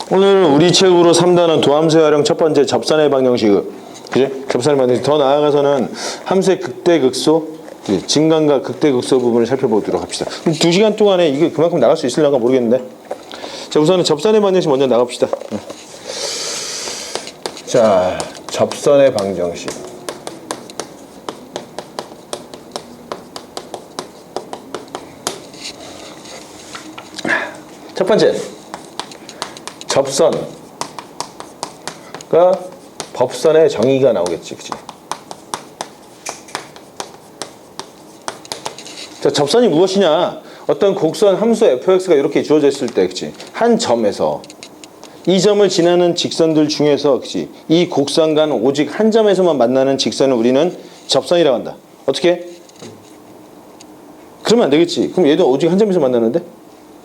오늘 우리 책으로 3단원 도함수의 활용 첫 번째 접선의 방정식, 그지? 접선의 방정식. 더 나아가서는 함수의 극대극소, 진간과 극대극소 부분을 살펴보도록 합시다. 2시간 동안에 이게 그만큼 나갈 수 있을려나 모르겠는데. 자, 우선은 접선의 방정식 먼저 나갑시다. 자, 접선의 방정식. 첫 번째, 접선과 법선의 정의가 나오겠지, 그치? 자, 접선이 무엇이냐? 어떤 곡선 함수 fx가 이렇게 주어져 있을 때, 그치? 한 점에서 이 점을 지나는 직선들 중에서, 그치? 이 곡선과는 오직 한 점에서만 만나는 직선을 우리는 접선이라고 한다. 어떻게? 그러면 안 되겠지. 그럼 얘도 오직 한 점에서 만나는데?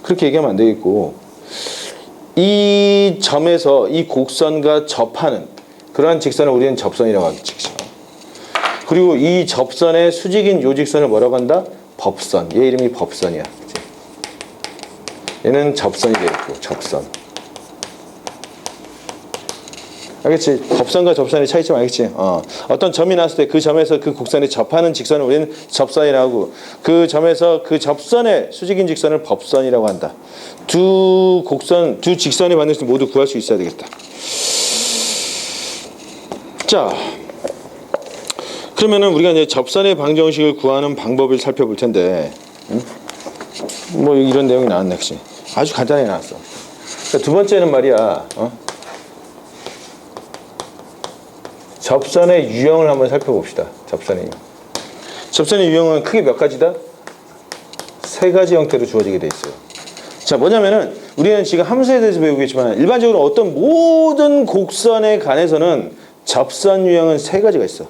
그렇게 얘기하면 안 되겠고, 이 점에서 이 곡선과 접하는 그러한 직선을 우리는 접선이라고 하겠지. 그리고 이 접선의 수직인 요 직선을 뭐라고 한다? 법선. 얘 이름이 법선이야. 그치? 얘는 접선이 되겠고, 접선. 알겠지? 법선과 접선의 차이점 알겠지? 어떤 점이 나왔을 때 그 점에서 그 곡선에 접하는 직선을 우리는 접선이라고 하고, 그 점에서 그 접선의 수직인 직선을 법선이라고 한다. 두 직선의 방정식 모두 구할 수 있어야 되겠다. 자, 그러면은 우리가 이제 접선의 방정식을 구하는 방법을 살펴볼 텐데, 뭐 이런 내용이 나왔네, 그치? 아주 간단하게 나왔어. 그러니까 두 번째는 말이야, 접선의 유형을 한번 살펴봅시다. 접선의 유형은 크게 몇 가지다? 세 가지 형태로 주어지게 돼 있어요. 자, 뭐냐면은 우리는 지금 함수에 대해서 배우겠지만 일반적으로 어떤 모든 곡선에 관해서는 접선 유형은 세 가지가 있어.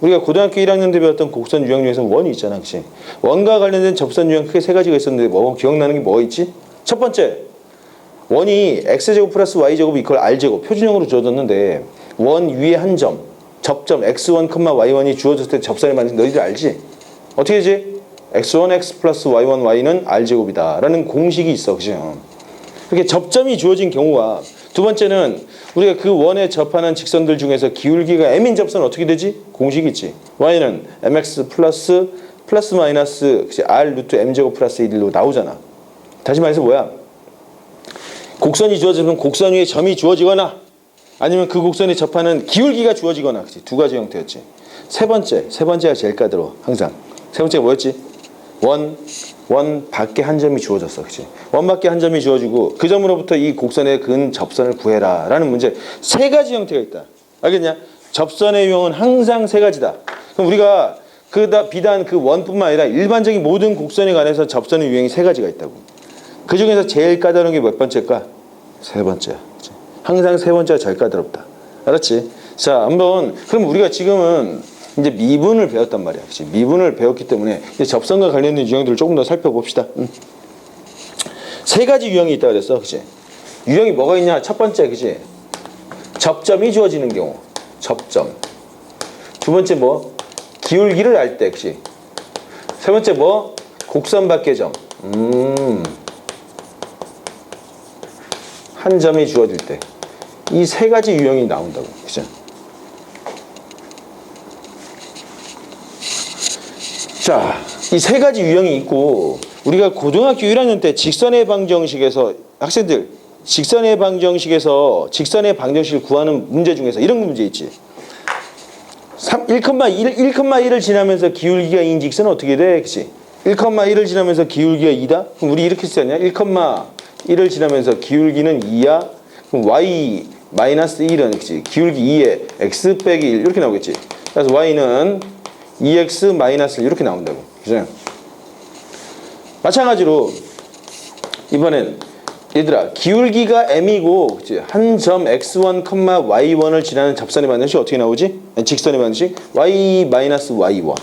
우리가 고등학교 1학년 때 배웠던 곡선 유형 중에서 원이 있잖아, 그치? 원과 관련된 접선 유형 크게 세 가지가 있었는데 기억나는 게 뭐가 있지? 첫 번째, 원이 x제곱 플러스 y제곱 이퀄 r제곱 표준형으로 주어졌는데 원 위에 한 점, 접점 x1, y1이 주어졌을 때 접선의 방정식 너희들 알지? 어떻게 되지? x1, x 플러스 y1, y는 r제곱이다 라는 공식이 있어, 그치? 그렇게 접점이 주어진 경우와 두 번째는 우리가 그 원에 접하는 직선들 중에서 기울기가 m인 접선은 어떻게 되지? 공식이 있지. y는 mx 플러스 마이너스 r 루트 m제곱 플러스 1로 나오잖아. 다시 말해서 뭐야? 곡선이 주어지면 곡선 위에 점이 주어지거나 아니면 그 곡선에 접하는 기울기가 주어지거나, 그치? 두 가지 형태였지. 세 번째가 제일 까다로워. 항상 세 번째가 뭐였지? 원 밖에 한 점이 주어졌어, 그치? 원 밖에 한 점이 주어지고 그 점으로부터 이 곡선의 근 접선을 구해라 라는 문제. 세 가지 형태가 있다. 알겠냐? 접선의 유형은 항상 세 가지다. 그럼 우리가 비단 그 원뿐만 아니라 일반적인 모든 곡선에 관해서 접선의 유형이 세 가지가 있다고. 그 중에서 제일 까다로운 게 몇 번째일까? 세 번째야. 그치? 항상 세 번째가 제일 까다롭다. 알았지? 자, 한번 그럼 우리가 지금은 이제 미분을 배웠단 말이야. 그치? 미분을 배웠기 때문에 이제 접선과 관련된 유형들을 조금 더 살펴봅시다. 세 가지 유형이 있다고 그랬어. 그치? 유형이 뭐가 있냐? 첫 번째, 그치? 접점이 주어지는 경우. 접점. 두 번째 뭐? 기울기를 알 때, 그치? 세 번째 뭐? 곡선 밖의 점. 한 점이 주어질 때. 이 세 가지 유형이 나온다고. 그치? 자, 이 세 가지 유형이 있고 우리가 고등학교 1학년 때 직선의 방정식에서 학생들 직선의 방정식을 구하는 문제 중에서 이런 문제 있지. 1,1을 지나면서 기울기가 2인 직선은 어떻게 돼? 그치? 1,1을 지나면서 기울기가 2다? 그럼 우리 이렇게 쓰였냐? 1,1을 지나면서 기울기는 2야? 그럼 y 마이너스 1은 그치? 기울기 2에 x 빼기 1 이렇게 나오겠지? 그래서 y는 2x 마이너스 1 이렇게 나온다고. 그죠? 마찬가지로 이번엔 얘들아 기울기가 m이고 한 점 x1, y1을 지나는 접선의 방정식 어떻게 나오지? 직선의 방정식 y 마이너스 y1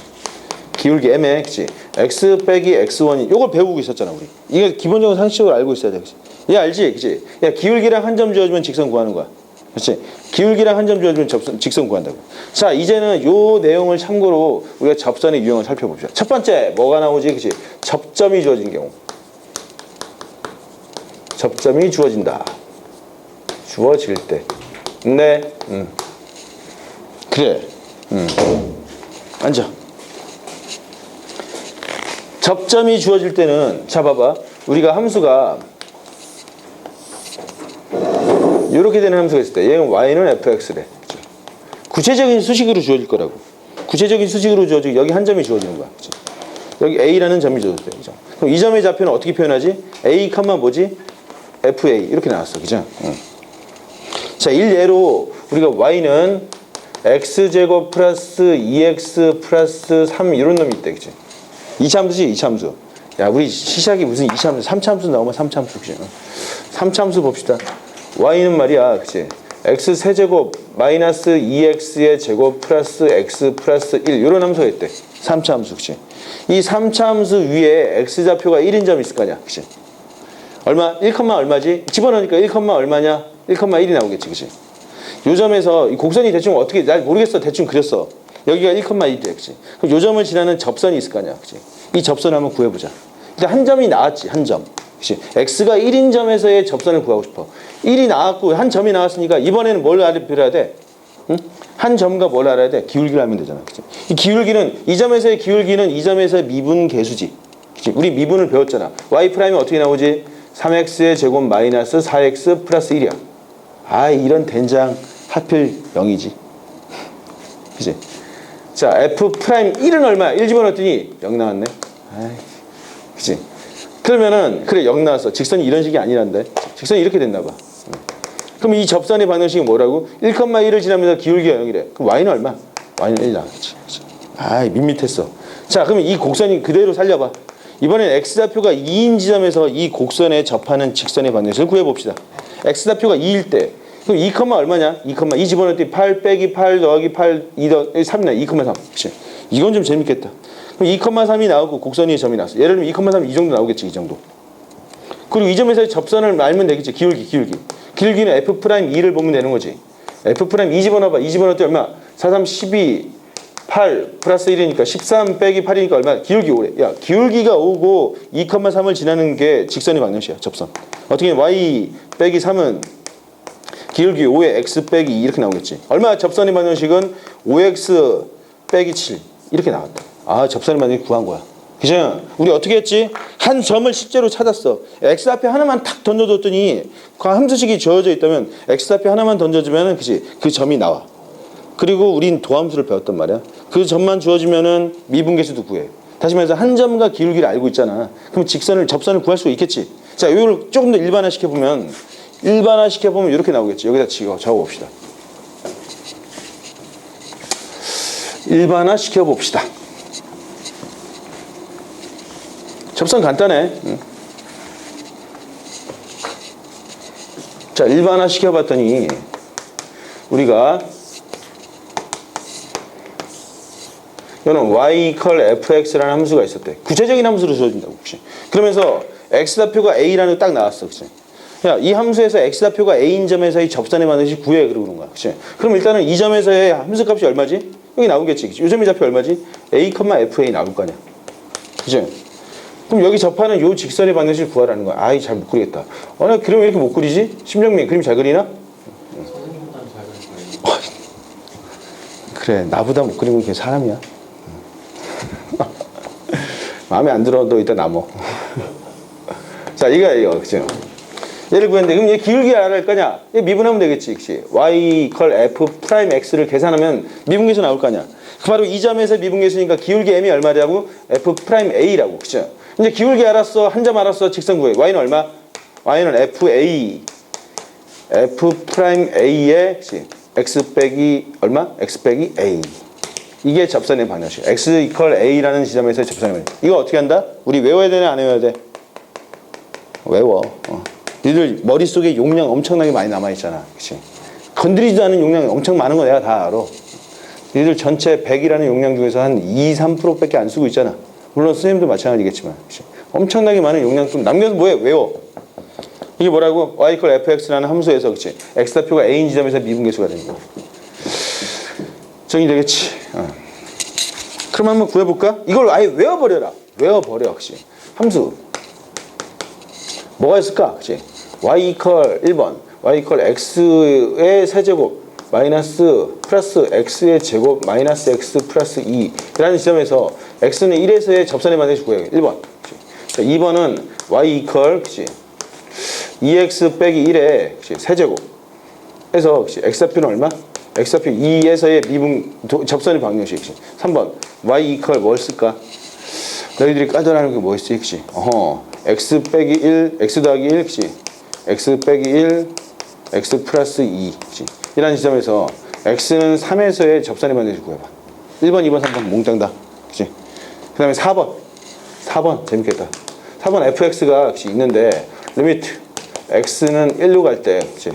기울기 m에 그치? x 빼기 x1이 요걸 배우고 있었잖아 우리. 이거 기본적인 상식적으로 알고 있어야 돼. 그치? 얘 알지? 그치? 야, 기울기랑 한 점 주어주면 직선 구하는 거야. 그렇지? 기울기랑 한 점 주어주면 직선 구한다고. 자, 이제는 요 내용을 참고로 우리가 접선의 유형을 살펴봅시다. 첫 번째 뭐가 나오지? 그치? 접점이 주어진 경우. 접점이 주어진다. 주어질 때. 네. 그래. 앉아. 접점이 주어질 때는 자 봐봐. 우리가 함수가 이렇게 되는 함수가 있을 때 얘는 y는 fx래. 구체적인 수식으로 주어질 거라고. 구체적인 수식으로 주어지고 여기 한 점이 주어지는 거야. 그치? 여기 a라는 점이 주어질 때. 그죠? 그럼 이 점의 좌표는 어떻게 표현하지? a, 뭐지? fa 이렇게 나왔어. 그죠? 자, 일례로 우리가 y는 x제곱 플러스 2x 플러스 3 이런 놈이 있대. 그치? 2차 함수지, 2차 함수. 야, 우리 시작이 무슨 2차 함수, 3차 함수 나오면 3차 함수. 그치? 3차 함수 봅시다. y는 말이야. 그치? x 세제곱 마이너스 2x의 제곱 플러스 x 플러스 1 이런 함수가 있대. 3차 함수. 그치? 이 3차 함수 위에 x좌표가 1인 점이 있을 거 아니야. 그치? 얼마? 1, 얼마지? 집어넣으니까 1, 얼마냐? 1,1이 나오겠지. 그치? 요 점에서 이 곡선이 대충 어떻게, 날 모르겠어. 대충 그렸어. 여기가 1,1이래. 그치? 그럼 요 점을 지나는 접선이 있을 거 아니야. 그치? 이 접선을 한번 구해보자. 일단 한 점이 나왔지. 한 점. 그치? x가 1인 점에서의 접선을 구하고 싶어. 1이 나왔고 한 점이 나왔으니까 이번에는 뭘 알아야 돼? 응? 한 점과 뭘 알아야 돼? 기울기를 알면 되잖아. 그치? 이 기울기는, 이 점에서의 기울기는 이 점에서의 미분 계수지. 그치? 우리 미분을 배웠잖아. y 프라임이 어떻게 나오지? 3x의 제곱 마이너스 4x 플러스 1이야. 아, 이런 된장 하필 0이지. 그치? 자, f 프라임 1은 얼마야? 1 집어넣었더니 0 나왔네. 아이, 그치? 그러면은, 그래, 0 나왔어. 직선이 이런 식이 아니란데. 직선이 이렇게 됐나 봐. 그럼 이 접선의 방정식이 뭐라고? 1,1을 지나면서 기울기가 0이래. 그럼 y는 얼마? y는 1 나왔지. 아이, 밋밋했어. 자, 그러면 이 곡선이 그대로 살려봐. 이번엔 x좌표가 2인 지점에서 이 곡선에 접하는 직선의 방정식을 구해봅시다. x좌표가 2일 때 그럼 2, 얼마냐? 2 집어넣을 때 8 빼기 8 더하기 8 2 더하기 3이나 2,3. 그치? 이건 좀 재밌겠다. 그럼 2,3이 나오고 곡선이 점이 나왔어. 예를 들면 2,3 이 정도 나오겠지. 이 정도. 그리고 이 점에서 접선을 알면 되겠지. 기울기는 f'2를 보면 되는 거지. f'2 집어넣어봐. 2 집어넣을 때 얼마? 4, 3, 12 8 플러스 1이니까 13 빼기 8이니까 얼마? 기울기 5래. 야, 기울기가 5고 2,3을 지나는 게 직선의 방정식이야. 접선. 어떻게 y 빼기 3은 기울기 5에 x 빼기 2 이렇게 나오겠지. 얼마? 접선의 방정식은 5x 빼기 7 이렇게 나왔다. 아, 접선의 방정식 구한 거야. 그죠? 우리 어떻게 했지? 한 점을 실제로 찾았어. x 앞에 하나만 탁 던져줬더니 그 함수식이 주어져 있다면 x 앞에 하나만 던져주면은 그치? 그 점이 나와. 그리고 우린 도함수를 배웠단 말이야. 그 점만 주어지면은 미분계수도 구해. 다시 말해서 한 점과 기울기를 알고 있잖아. 그럼 접선을 구할 수 있겠지. 자, 이걸 조금 더 일반화시켜보면 이렇게 나오겠지. 여기다 적어봅시다. 일반화시켜봅시다. 접선 간단해. 자, 일반화시켜봤더니 우리가 이거는 y equal fx라는 함수가 있었대. 구체적인 함수로 주어진다고. 혹시. 그러면서 x좌표가 a라는 거 딱 나왔어. 그치? 야, 이 함수에서 x좌표가 a인 점에서의 접선의 방정식 구해. 그러고 그런 거야. 그치? 그럼 일단은 이 점에서의 함수값이 얼마지? 여기 나오겠지. 그치? 이 점의 좌표 얼마지? a, fa 나올 거 아니야. 그치? 그럼 여기 접하는 요 직선의 방정식을 구하라는 거야. 아이, 잘 못 그리겠다. 나 그림 왜 이렇게 못 그리지? 심정민, 그림 잘 그리나? 선생님보다는 잘 그릴 거예요. 그래, 나보다 못 그리면 그게 사람이야. 마음에 안 들어, 너 이따 남어. 자, 이거, 그죠? 얘를 구했는데, 그럼 얘 기울기 알아야 할 거냐? 얘 미분하면 되겠지, 그치? y equal f 프라임 x를 계산하면 미분계수 나올 거 아니야? 바로 이 점에서 미분계수니까 기울기 m이 얼마라고? f 프라임 a라고, 그죠? 이제 기울기 알았어, 한 점 알았어, 직선 구해. y는 얼마? y는 f 프라임 a에, 그치? x 빼기 얼마? x 빼기 a. 이게 접선의 방정식. x equal a라는 지점에서의 접선의 방정식. 이거 어떻게 한다? 우리 외워야 되나 안 외워야 돼? 외워. 니들 머릿속에 용량 엄청나게 많이 남아있잖아. 그치? 건드리지도 않은 용량이 엄청 많은 거 내가 다 알아. 니들 전체 100이라는 용량 중에서 한 2, 3%밖에 안 쓰고 있잖아. 물론 선생님도 마찬가지겠지만. 그치? 엄청나게 많은 용량 좀 남겨서 뭐해? 외워. 이게 뭐라고? y equal fx라는 함수에서 그치? x좌표가 a인 지점에서 미분계수가 되는 거. 정리되겠지? 그럼 한번 구해볼까? 이걸 아예 외워버려라. 외워버려, 혹시. 함수. 뭐가 있을까? 그치? y equal 1번. y 이퀄 x의 세제곱 마이너스 플러스 x의 제곱 마이너스 x 플러스 2라는 지점에서 x는 1에서의 접선의 반대식 구해요. 1번. 자, 2번은 y 이퀄 그치? 2x 빼기 1의 세제곱 해서 x좌표는 얼마? x좌표 2에서의 미분 접선의 방정식. 3번 y 이퀄 뭘 쓸까? 너희들이 까다라는 게 뭐 있지? 그치? x 빼기 1, x 더하기 1, 그치? x 빼기 1, x 플러스 2, 그치? 이라는 지점에서 x는 3에서의 접선의 반대식 구해봐. 1번, 2번, 3번 몽땅 다. 그치? 그 다음에 4번 재밌겠다. 4번 fx가 그치? 있는데 리미트 x는 1로 갈 때 그치?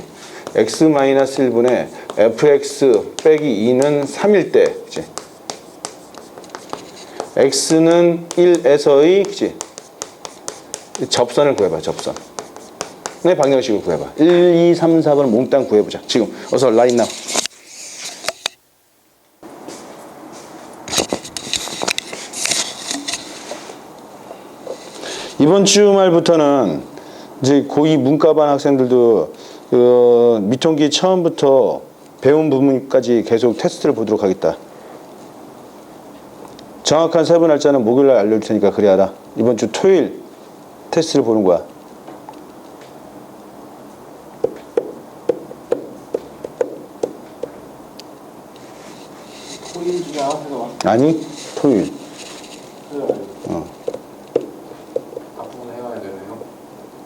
x 마이너스 1분의 fx 빼기 2는 3일 때 그치? x는 1에서의 그치? 접선을 구해봐. 접선. 네, 방정식을 구해봐. 1, 2, 3, 4번을 몽땅 구해보자. 지금 어서 라인 나우. 이번 주 말부터는 이제 고2 문과반 학생들도 그 미통기 처음부터 배운 부분까지 계속 테스트를 보도록 하겠다. 정확한 세부 날짜는 목요일날 알려줄 테니까 그래 알아. 이번 주 토요일 테스트를 보는 거야. 토요일 중에 알아서 아니, 토요일. 앞부분 해야 되네요.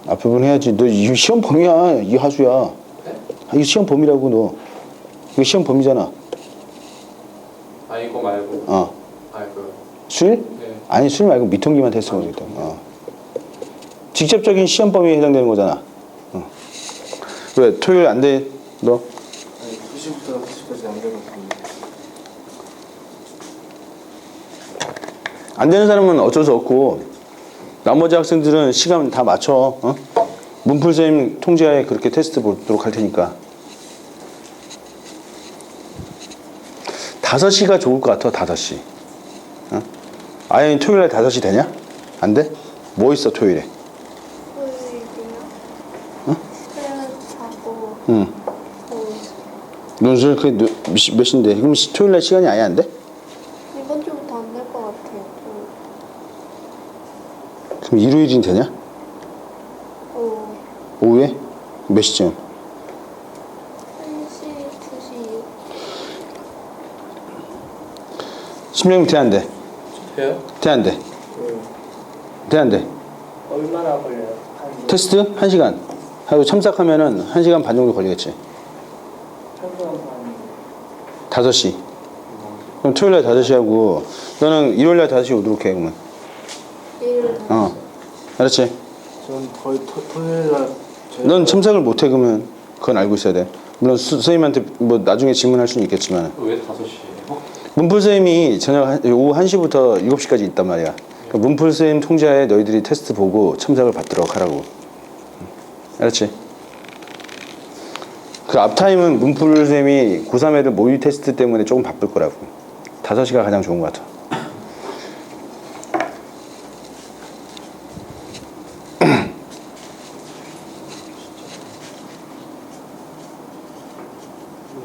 앞부분 해야지. 너 이거 시험 범위야. 이 하수야. 네? 이거 시험 범위라고 너. 이거 시험 범위잖아. 아 이거 말고. 그. 술? 네. 아니 술 말고 미통기만 테스트 보겠다. 직접적인 시험 범위에 해당되는 거잖아. 왜 토요일 안 돼? 너? 아니 2시부터 4시까지 안 되거든요. 안 되는 사람은 어쩔 수 없고 나머지 학생들은 시간 다 맞춰. 문풀 선생님 통제하에 그렇게 테스트 보도록 할 테니까. 5시가 좋을 것 같아. 5시. 아예 토요일에 5시 되냐? 안 돼? 뭐 있어 토요일에? 토요일이요? 수련하고 응. 논술 그게 몇 시인데? 그럼 토요일날 시간이 아예 안 돼? 이번 주부터 안 될 것 같아요. 그럼 일요일이 되냐? 오후에? 몇 시쯤? 1시, 2시. 심령님 돼 안 돼? 돼요? 돼 안 돼? 돼 안 돼? 얼마나 걸려요? 테스트? 1시간 하고 참석하면은 1시간 반 정도 걸리겠지. 5시. 그럼 토요일날 5시 하고 너는 일요일날 5시 오도록 해 그러면. 일요일. 알았지? 전 거의 토요일날. 넌 참석을 못해 그러면 그건 알고 있어야 돼. 물론 선생님한테 뭐 나중에 질문할 수는 있겠지만 왜 5시예요? 문풀 선생님이 오후 1시부터 7시까지 있단 말이야. 그러니까 문풀 선생님 통제하에 너희들이 테스트 보고 참석을 받도록 하라고. 알았지? 그 앞타임은 문풀 선생님이 고3 애들 모의 테스트 때문에 조금 바쁠 거라고. 5시가 가장 좋은 것 같아.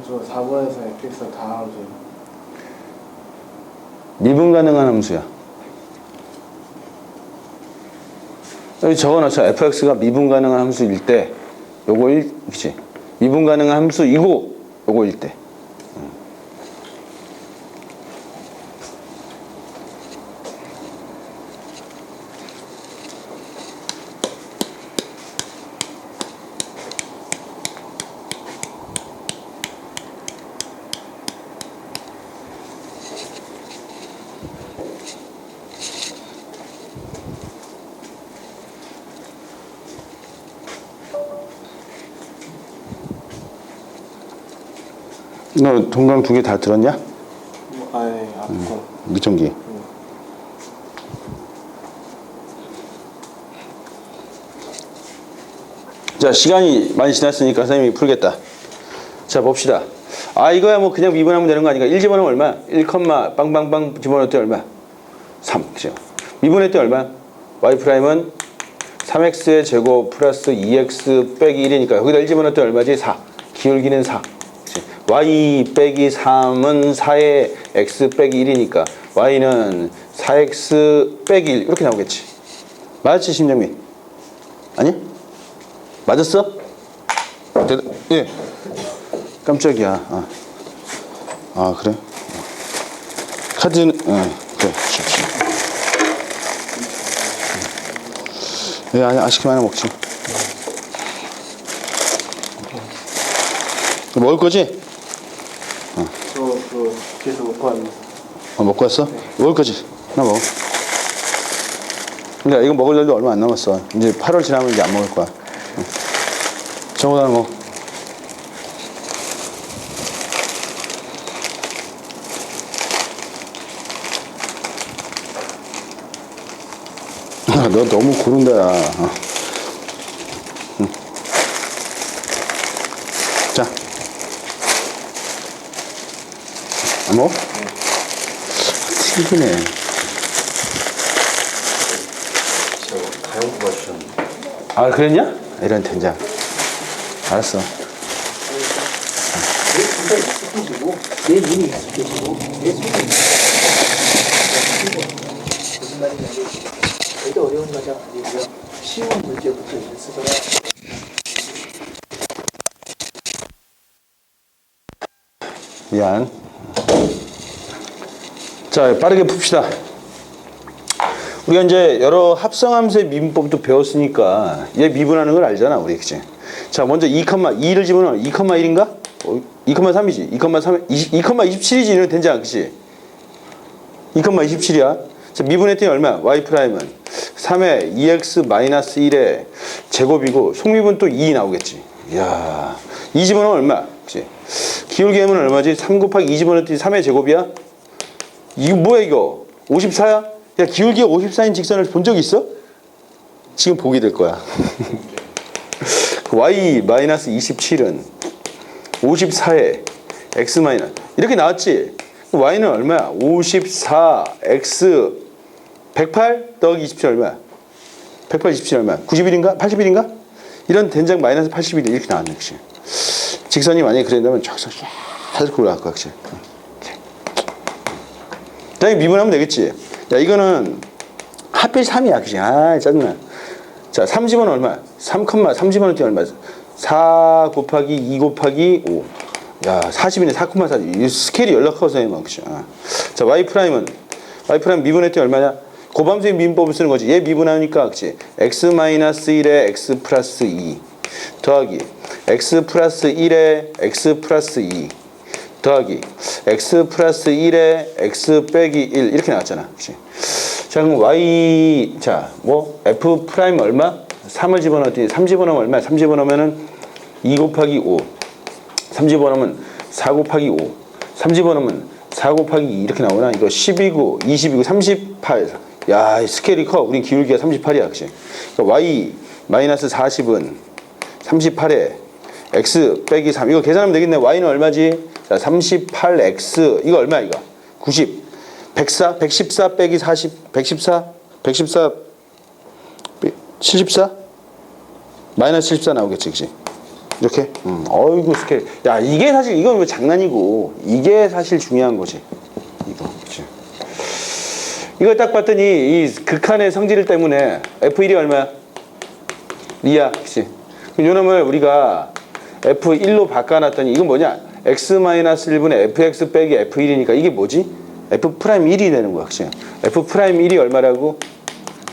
저 4번에서 fx 다 나오죠. 미분 가능한 함수야. 여기 적어놨어. fx가 미분 가능한 함수일 때 요거 1이지. 미분 가능한 함수이고 요거일 때. 너 동강 2개 다 들었냐? 아예 앞거. 미청기. 자, 시간이 많이 지났으니까 선생님이 풀겠다. 자, 봅시다. 아, 이거야 뭐 그냥 미분하면 되는 거 아닌가? 1 집어넣으면 얼마? 1, 빵빵빵 집어넣을 때 얼마? 3. 그죠? 미분할 때 얼마? y 프라임은 3x의 제곱 플러스 2x 빼기 1이니까 여기다 1 집어넣었더니 얼마지? 4. 기울기는 4. 그치? y 빼기 3은 4의 x 빼기 1이니까 y는 4x 빼기 1 이렇게 나오겠지. 맞았지 심정민? 아니? 맞았어? 예. 깜짝이야. 그래? 카드는 그래. 예, 아쉽게만 하나 먹지. 먹을 거지? 저 계속 먹고 왔는데. 먹고 왔어? 네. 먹을 거지? 나 먹어. 근데 이거 먹을 날도 얼마 안 남았어. 이제 8월 지나면 이제 안 먹을 거야. 정호 하나 먹어. 너 너무 고른다, 야. 응. 자. 안 먹어? 튀기네. 가용구가 주셨는데. 아, 그랬냐? 이런 된장. 알았어. 내 진짜 익숙해지고 내 눈이 익숙해지고 내 손이 익숙해지고 무슨 말이냐면 절대 어려운 과정 아니고요. 쉬운 문제부터 연습을 해야 미안. 자, 빠르게 풉시다. 우리가 이제 여러 합성함수의 미분법도 배웠으니까 얘 미분하는 걸 알잖아, 우리. 그치? 자, 먼저 2,2를 집어넣어. 2,1인가? 2,3이지. 2,3, 2,27이지. 이런 된장, 그치? 2,27이야. 자, 미분했더니 얼마야? y 프라임은 3의 2x-1의 제곱이고 속미분 또 2 나오겠지. 이야, 2 집어넣으면 얼마야? 그치? 기울기 m은 얼마지? 3 곱하기 2 집어넣었더니 3의 제곱이야? 이거 뭐야 이거? 54야? 야, 기울기가 54인 직선을 본 적 있어? 지금 보게 될 거야. y-27은 54에 x 마이너스 이렇게 나왔지? y는 얼마야? 54x 108 더하기 27 얼마야? 108 27 얼마야? 90일인가? 80일인가? 이런 된장 마이너스 81 이렇게 나왔네. 그치? 직선이 만약에 그런다면 쫙 올라갈 거야. 그치? 그다음에 미분하면 되겠지? 야, 이거는 하필 3이야. 그치? 아, 짜증나. 자, 3 집어넣으면 얼마야? 3 집어넣을 때 얼마야? 4 곱하기 2 곱하기 5. 야, 40이네. 4,4. 이 스케일이 연락하고서 해만. 그치? 자, y 프라임 미분했더니 얼마냐? 고함수의 미분법을 쓰는 거지. 얘 미분하니까, 그치? x-1에 x 플러스 2 더하기 x 플러스 1에 x 플러스 2 더하기 x 플러스 1에 x 빼기 1 이렇게 나왔잖아. 그치? 자, 그럼 y, 자, 뭐, f 프라임 얼마? 3을 집어넣었더니 3 집어넣으면 얼마야? 3 집어넣으면은 2 곱하기 5. 3 집어넣으면 4 곱하기 5. 3 집어넣으면 4 곱하기 2 이렇게 나오나? 이거 10이고 20이고 38. 야, 스케일이 커. 우린 기울기가 38이야. 그치? 그러니까 y 마이너스 40은 38에 x 빼기 3. 이거 계산하면 되겠네. y는 얼마지? 자, 38x. 이거 얼마야, 이거? 90. 114 빼기 40. 114 74 마이너스 74 나오겠지, 그치? 이렇게? 어이구, 스케일. 야, 이게 사실, 이건 왜 장난이고, 이게 사실 중요한 거지. 이거, 그치? 이걸 딱 봤더니, 이 극한의 성질 때문에 F1이 얼마야? 2야, 그치? 요 놈을 우리가 F1로 바꿔놨더니, 이건 뭐냐? x-1분의 fx 빼기 f1이니까 이게 뭐지? f'1이 되는 거야, 그치? f'1이 얼마라고?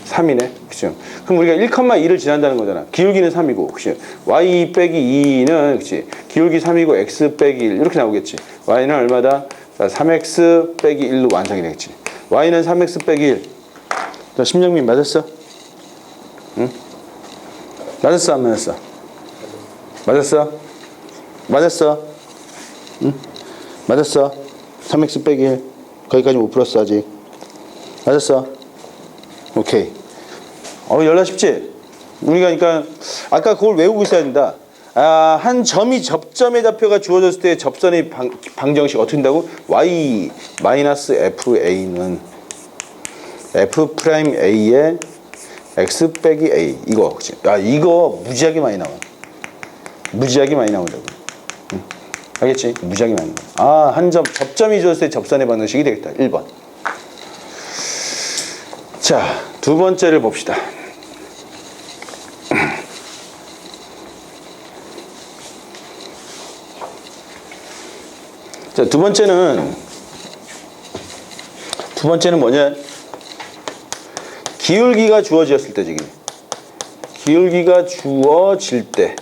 3이네, 그치? 그럼 우리가 1,2를 지난다는 거잖아. 기울기는 3이고, 그치? y 빼기 2는, 그치? 기울기 3이고 x 빼기 1 이렇게 나오겠지. y는 얼마다? 자, 3x 빼기 1로 완성이 되겠지. y는 3x 빼기 1. 자, 심정민 맞았어? 응? 맞았어, 안 맞았어? 맞았어? 맞았어? 응? 맞았어? 3x 빼기 1. 거기까지 못 풀었어, 아직. 맞았어? 오케이. 열나 쉽지? 우리가 그러니까 아까 그걸 외우고 있어야 된다. 한 점이 접점의 좌표가 주어졌을 때 접선의 방정식 어떻게 된다고? y 마이너스 fa는 f 프라임 a의 x 빼기 a 이거 그치? 아 이거 무지하게 많이 나와. 무지하게 많이 나오더라고. 응. 알겠지? 무지하게 많이 나와. 한 점 접점이 주었을 때 접선의 방정식이 되겠다. 1번. 자, 두 번째를 봅시다. 자, 두 번째는 뭐냐? 기울기가 주어졌을 때, 지금. 기울기가 주어질 때.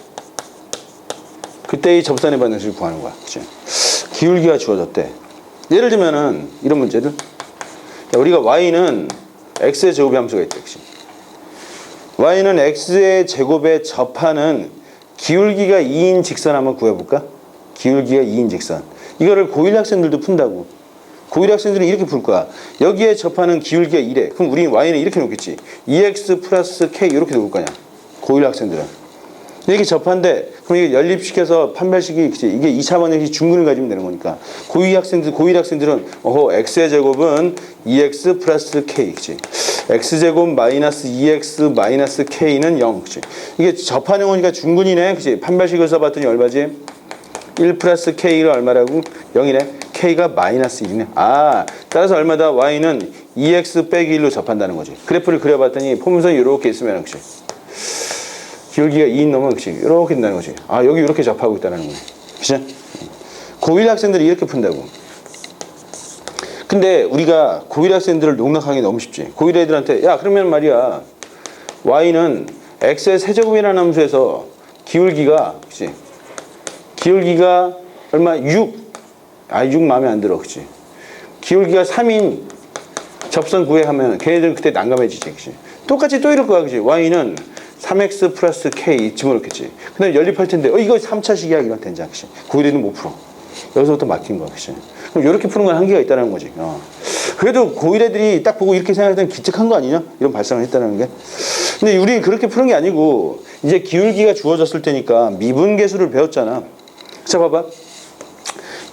그때 이 접선의 방정식을 구하는 거야. 그치? 기울기가 주어졌대. 예를 들면은, 이런 문제를. 야, 우리가 y는 x의 제곱의 함수가 있대. 그치? y는 x의 제곱에 접하는 기울기가 2인 직선 한번 구해볼까? 기울기가 2인 직선. 이거를 고1 학생들도 푼다고. 고1 학생들은 이렇게 풀 거야. 여기에 접하는 기울기가 1에. 그럼 우리 y는 이렇게 놓겠지. 2x 플러스 k 이렇게 놓을 거냐. 고1 학생들은. 이렇게 접한데 그럼 이게 연립시켜서 판별식이 이게 2차 방정식 중근을 가지면 되는 거니까. 고1 학생들은 x의 제곱은 2x 플러스 k. 그치? x제곱 마이너스 2x 마이너스 k는 0. 그치? 이게 접하는 거니까 중근이네. 그치? 판별식을 써봤더니 얼마지? 1 플러스 k가 얼마라고? 0이네. k가 마이너스 1이네. 따라서 얼마다? y는 2x 빼기 1로 접한다는 거지. 그래프를 그려봤더니 포문선이 이렇게 있으면 그치? 기울기가 2인 놈은 그치? 이렇게 된다는 거지. 여기 이렇게 접하고 있다는 거네. 그치? 고1 학생들이 이렇게 푼다고. 근데 우리가 고1 학생들을 농락하기 너무 쉽지. 고1 애들한테 야 그러면 말이야 y는 x의 세제곱이라는 함수에서 기울기가 그치? 기울기가 얼마? 6. 6 마음에 안 들어. 그치? 기울기가 3인 접선 구해 하면 걔네들 그때 난감해지지. 그치? 똑같이 또 이럴 거야. 그치? y는 3x 플러스 k 집어넣겠지. 근데 연립할 텐데 이거 3차식이야 이런 된장. 그치? 고1애는 못 풀어. 여기서부터 막힌 거야. 그치? 그럼 이렇게 푸는 건 한계가 있다는 거지. 그래도 고1 애들이 딱 보고 이렇게 생각할 때는 기특한 거 아니냐? 이런 발상을 했다는 게. 근데 우리 그렇게 푸는 게 아니고 이제 기울기가 주어졌을 때니까 미분계수를 배웠잖아. 자 봐봐.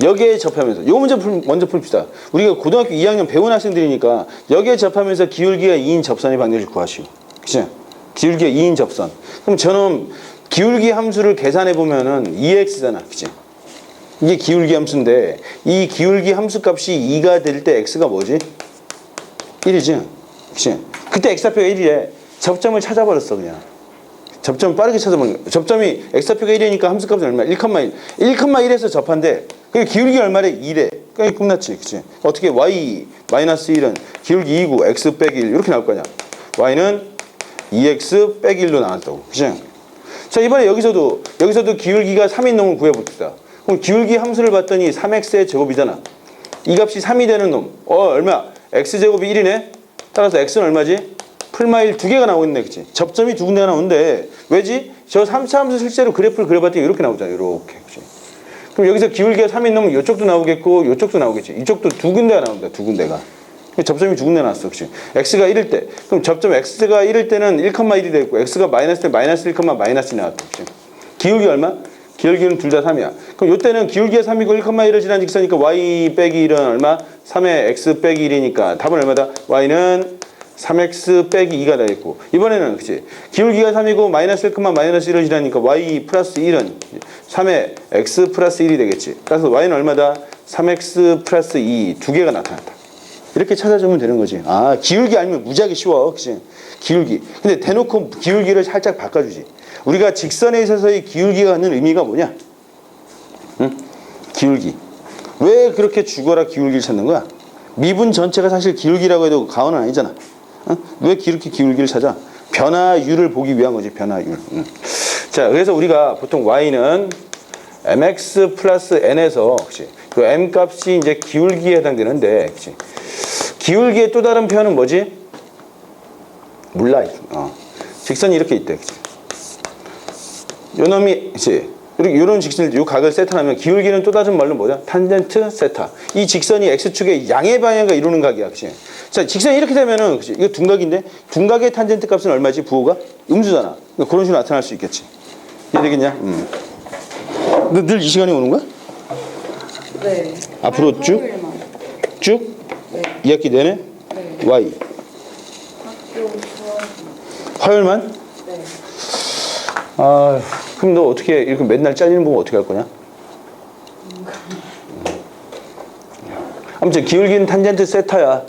여기에 접하면서 요 문제 먼저 풀읍시다. 우리가 고등학교 2학년 배운 학생들이니까 여기에 접하면서 기울기가 2인 접선의 방정식을 구하시오. 그치? 기울기가 2인 접선. 그럼 저는 기울기 함수를 계산해 보면은 2x잖아. 그치? 이게 기울기 함수인데 이 기울기 함수 값이 2가 될 때 x가 뭐지? 1이지. 그치? 그때 x좌표가 1이래. 접점을 찾아버렸어 그냥. 접점 빠르게 찾아버린 거야. 접점이 x좌표가 1이니까 함수값은 얼마야? 1,1. 1,1에서 접한데 그 기울기 얼마래? 2래. 그러니까 끝났지. 그치? 어떻게 y 마이너스 1은 기울기 2고 x 빼기 1 이렇게 나올 거냐? y는 2x 빼기 1로 나왔다고. 그치? 자 이번에 여기서도 기울기가 3인 놈을 구해봅시다. 그럼 기울기 함수를 봤더니 3x의 제곱이잖아. 이 값이 3이 되는 놈. 얼마? x제곱이 1이네? 따라서 x는 얼마지? 풀마일 2개가 나오고 있네. 그치? 접점이 2군데가 나오는데 왜지? 저 3차 함수 실제로 그래프를 그려봤더니 이렇게 나오잖아. 이렇게. 그치? 그럼 여기서 기울기가 3인 놈은 이쪽도 나오겠고 이쪽도 나오겠지. 이쪽도 2군데가 나온다. 2군데가. 접점이 2군데 나왔어. 그치? x가 1일 때. 그럼 접점 x가 1일 때는 1,1이 되고 x가 마이너스 때 마이너스 1, 마이너스 1이 나왔다. 그치? 기울기 얼마? 기울기는 둘 다 3이야. 그럼 이때는 기울기가 3이고 1,1을 지난 직선이니까 y 빼기 1은 얼마? 3의 x 빼기 1이니까 답은 얼마다? y는 3x 빼기 2가 되겠고 이번에는 그치? 기울기가 3이고 마이너스 1, 마이너스 1을 지나니까 y 플러스 1은 3의 x 플러스 1이 되겠지. 따라서 y는 얼마다? 3x 플러스 2 두 개가 나타났다. 이렇게 찾아주면 되는 거지. 기울기 알면 무지하게 쉬워. 그치? 기울기. 근데 대놓고 기울기를 살짝 바꿔주지. 우리가 직선에 있어서의 기울기가 갖는 의미가 뭐냐? 응? 기울기. 왜 그렇게 죽어라 기울기를 찾는 거야? 미분 전체가 사실 기울기라고 해도 가언은 아니잖아. 응? 왜 이렇게 기울기를 찾아? 변화율을 보기 위한 거지. 변화율. 응. 자, 그래서 우리가 보통 y는 mx 플러스 n에서 그치? 그 m 값이 이제 기울기에 해당되는데 그치? 기울기의 또 다른 표현은 뭐지? 몰라. 직선이 이렇게 있대. 그치? 요 놈이 그치? 이런 직선을 요 각을 세타하면 기울기는 또 다른 말로 뭐냐? 탄젠트 세타. 이 직선이 x축의 양의 방향과 이루는 각이야. 그치? 자, 직선이 이렇게 되면은 그치? 이거 둔각인데 둔각의 탄젠트 값은 얼마지? 부호가? 음수잖아. 그러니까 그런 식으로 나타날 수 있겠지. 이해되겠냐? 너 늘 이 시간에 오는 거야? 네. 앞으로 쭉? 화요일만. 쭉? 네. 2학기 내내? 네. Y. 학교 수업. 화요일만? 네. 아, 그럼 너 어떻게 이렇게 맨날 잘리는 거 어떻게 할 거냐? 아무튼 기울기는 탄젠트 세타야.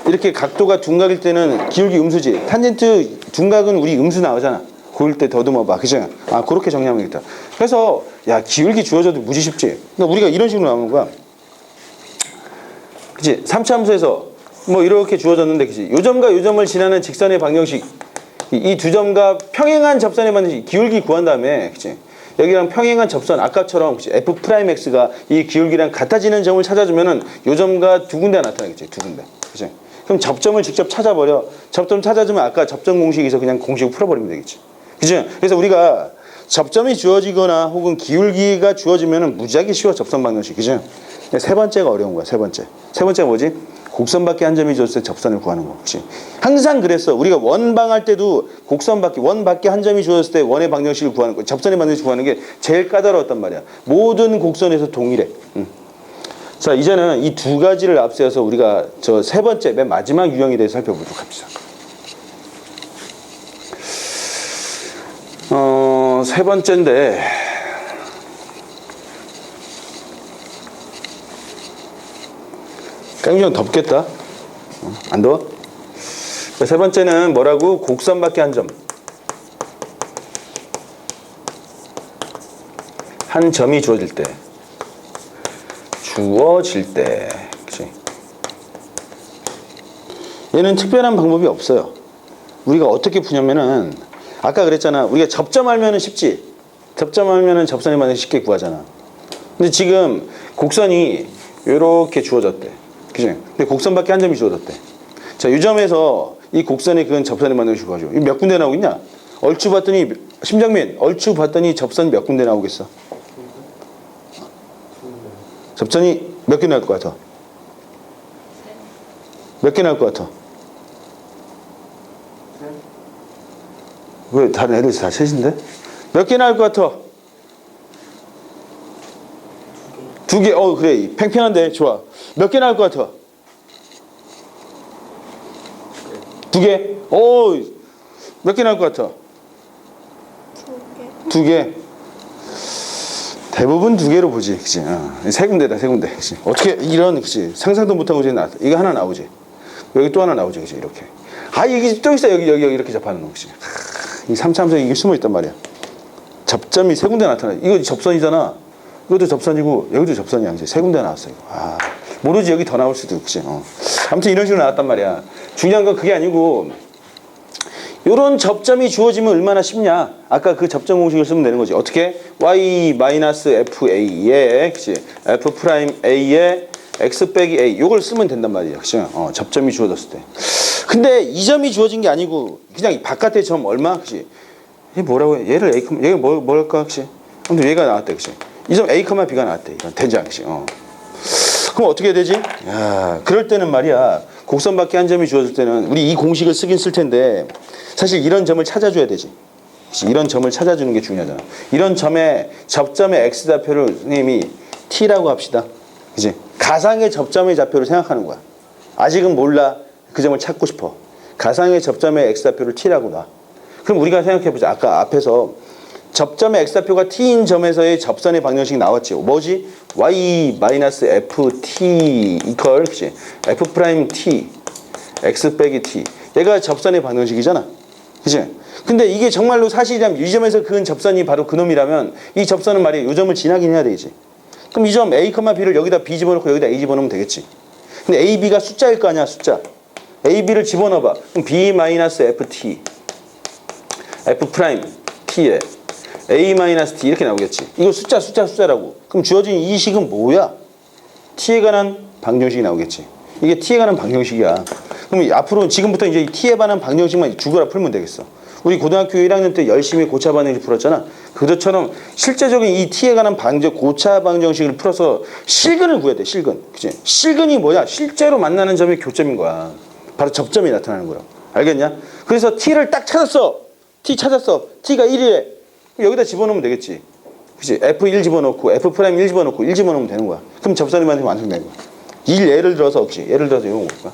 이렇게 각도가 둔각일 때는 기울기 음수지. 탄젠트 둔각은 우리 음수 나오잖아. 고일 때 더듬어 봐. 그죠? 아, 그렇게 정리하면 되겠다. 그래서 야, 기울기 주어져도 무지 쉽지. 그러니까 우리가 이런 식으로 나오는 거야. 그치? 3차 함수에서 뭐 이렇게 주어졌는데, 그치? 요 점과 요 점을 지나는 직선의 방정식, 이 두 점과 평행한 접선의 방정식, 기울기 구한 다음에, 그치? 여기랑 평행한 접선, 아까처럼 그치? F'X가 이 기울기랑 같아지는 점을 찾아주면은 요 점과 두 군데 나타나겠지. 두 군데. 그치? 그럼 접점을 직접 찾아버려. 접점 찾아주면 아까 접점 공식에서 그냥 공식을 풀어버리면 되겠지. 그치? 그래서 우리가 접점이 주어지거나 혹은 기울기가 주어지면은 무지하게 쉬워, 접선 방정식. 그치? 세 번째가 어려운 거야, 세 번째. 세 번째가 뭐지? 곡선 밖에 한 점이 주어졌을 때 접선을 구하는 거. 그치? 항상 그랬어. 우리가 원방 할 때도 곡선 밖에, 원 밖에 한 점이 주어졌을 때 원의 방정식을 구하는 거, 접선의 방정식을 구하는 게 제일 까다로웠단 말이야. 모든 곡선에서 동일해. 자, 이제는 이 두 가지를 앞세워서 우리가 저 세 번째, 맨 마지막 유형에 대해서 살펴보도록 합시다. 세 번째인데, 굉장히 덥겠다. 안 더워? 세 번째는 뭐라고? 곡선 밖에 한 점. 한 점이 주어질 때. 그치? 얘는 특별한 방법이 없어요. 우리가 어떻게 푸냐면은, 아까 그랬잖아. 우리가 접점 알면은 쉽지. 접점 알면은 접선의 방정식 쉽게 구하잖아. 근데 지금 곡선이 요렇게 주어졌대. 그치? 근데 곡선 밖에 한 점이 주어졌대. 자, 이 점에서 이 곡선이 그건 접선의 방정식 구하죠. 이 몇 군데 나오고 있냐? 얼추 봤더니, 심정민, 얼추 봤더니 접선 몇 군데 나오겠어? 접선이 몇 개 나올 것 같아? 몇 개 나올 것 같아? 왜 다른 애들 다 셋인데? 몇 개 나올 것 같아? 두 개. 그래. 팽팽한데 좋아. 몇 개 나올 것 같아? 두 개. 몇 개 나올 것 같아? 두 개. 대부분 두 개로 보지, 그치? 세 군데다, 세 군데. 그치? 어떻게 이런, 그치? 상상도 못하고 이제 이거 하나 나오지. 여기 또 하나 나오지, 그치? 이렇게. 이게 또 있어. 여기 이렇게 접하는 거, 그치? 이 3차 함수에 이게 숨어 있단 말이야. 접점이 세 군데 나타나. 이거 접선이잖아. 이것도 접선이고 여기도 접선이야. 이제 세 군데 나왔어. 이거. 모르지, 여기 더 나올 수도 있지. 아무튼 이런 식으로 나왔단 말이야. 중요한 건 그게 아니고, 요런 접점이 주어지면 얼마나 쉽냐. 아까 그 접점 공식을 쓰면 되는 거지. 어떻게? y-fa에, 그치? f'a에 x 빼기 a. 요걸 쓰면 된단 말이야. 그치? 접점이 주어졌을 때. 근데 이 점이 주어진 게 아니고, 그냥 바깥의 점 얼마? 그치? 얘 뭐라고 해? 얘를 a, 얘가 뭘까? 그치? 아무튼 얘가 나왔대. 그치? 이 점 a, b가 나왔대. 이건 된장. 그치? 그럼 어떻게 해야 되지? 그럴 때는 말이야. 곡선 밖에 한 점이 주어질 때는 우리 이 공식을 쓰긴 쓸 텐데, 사실 이런 점을 찾아줘야 되지. 이런 점을 찾아주는 게 중요하잖아. 이런 점의 접점의 x좌표를 선생님이 t라고 합시다. 그치? 가상의 접점의 좌표를 생각하는 거야. 아직은 몰라. 그 점을 찾고 싶어. 가상의 접점의 x좌표를 t라고 놔. 그럼 우리가 생각해보자. 아까 앞에서 접점의 x좌표가 t인 점에서의 접선의 방정식이 나왔지. 뭐지? y-ft 이퀄, 그치? f'-t x 빼기 t. 얘가 접선의 방정식이잖아. 그치? 근데 이게 정말로 사실이라면, 이 점에서 그은 접선이 바로 그놈이라면 이 접선은 말이야, 요 점을 지나긴 해야 되지. 그럼 이 점 a, b를 여기다 b 집어넣고 여기다 a 집어넣으면 되겠지. 근데 a, b가 숫자일 거 아니야, 숫자. a, b를 집어넣어봐. 그럼 b-ft f'-t에 a-t 이렇게 나오겠지. 이거 숫자라고. 그럼 주어진 이 식은 뭐야? t에 관한 방정식이 나오겠지. 이게 t에 관한 방정식이야. 그럼 앞으로 지금부터 이제 t에 관한 방정식만 죽어라 풀면 되겠어. 우리 고등학교 1학년 때 열심히 고차 방정식 풀었잖아. 그것처럼 실제적인 이 t에 관한 고차 방정식을 풀어서 실근을 구해야 돼. 실근. 그치? 실근이 뭐야? 실제로 만나는 점이 교점인 거야. 바로 접점이 나타나는 거야. 알겠냐? 그래서 t를 딱 찾았어. t 찾았어. t가 1이래. 여기다 집어넣으면 되겠지. 그치? f1 집어넣고 f'1 집어넣고 1 집어넣으면 되는 거야. 그럼 접선의 방정식이 완성되는 거야. 예를 들어서 이런 거 볼까?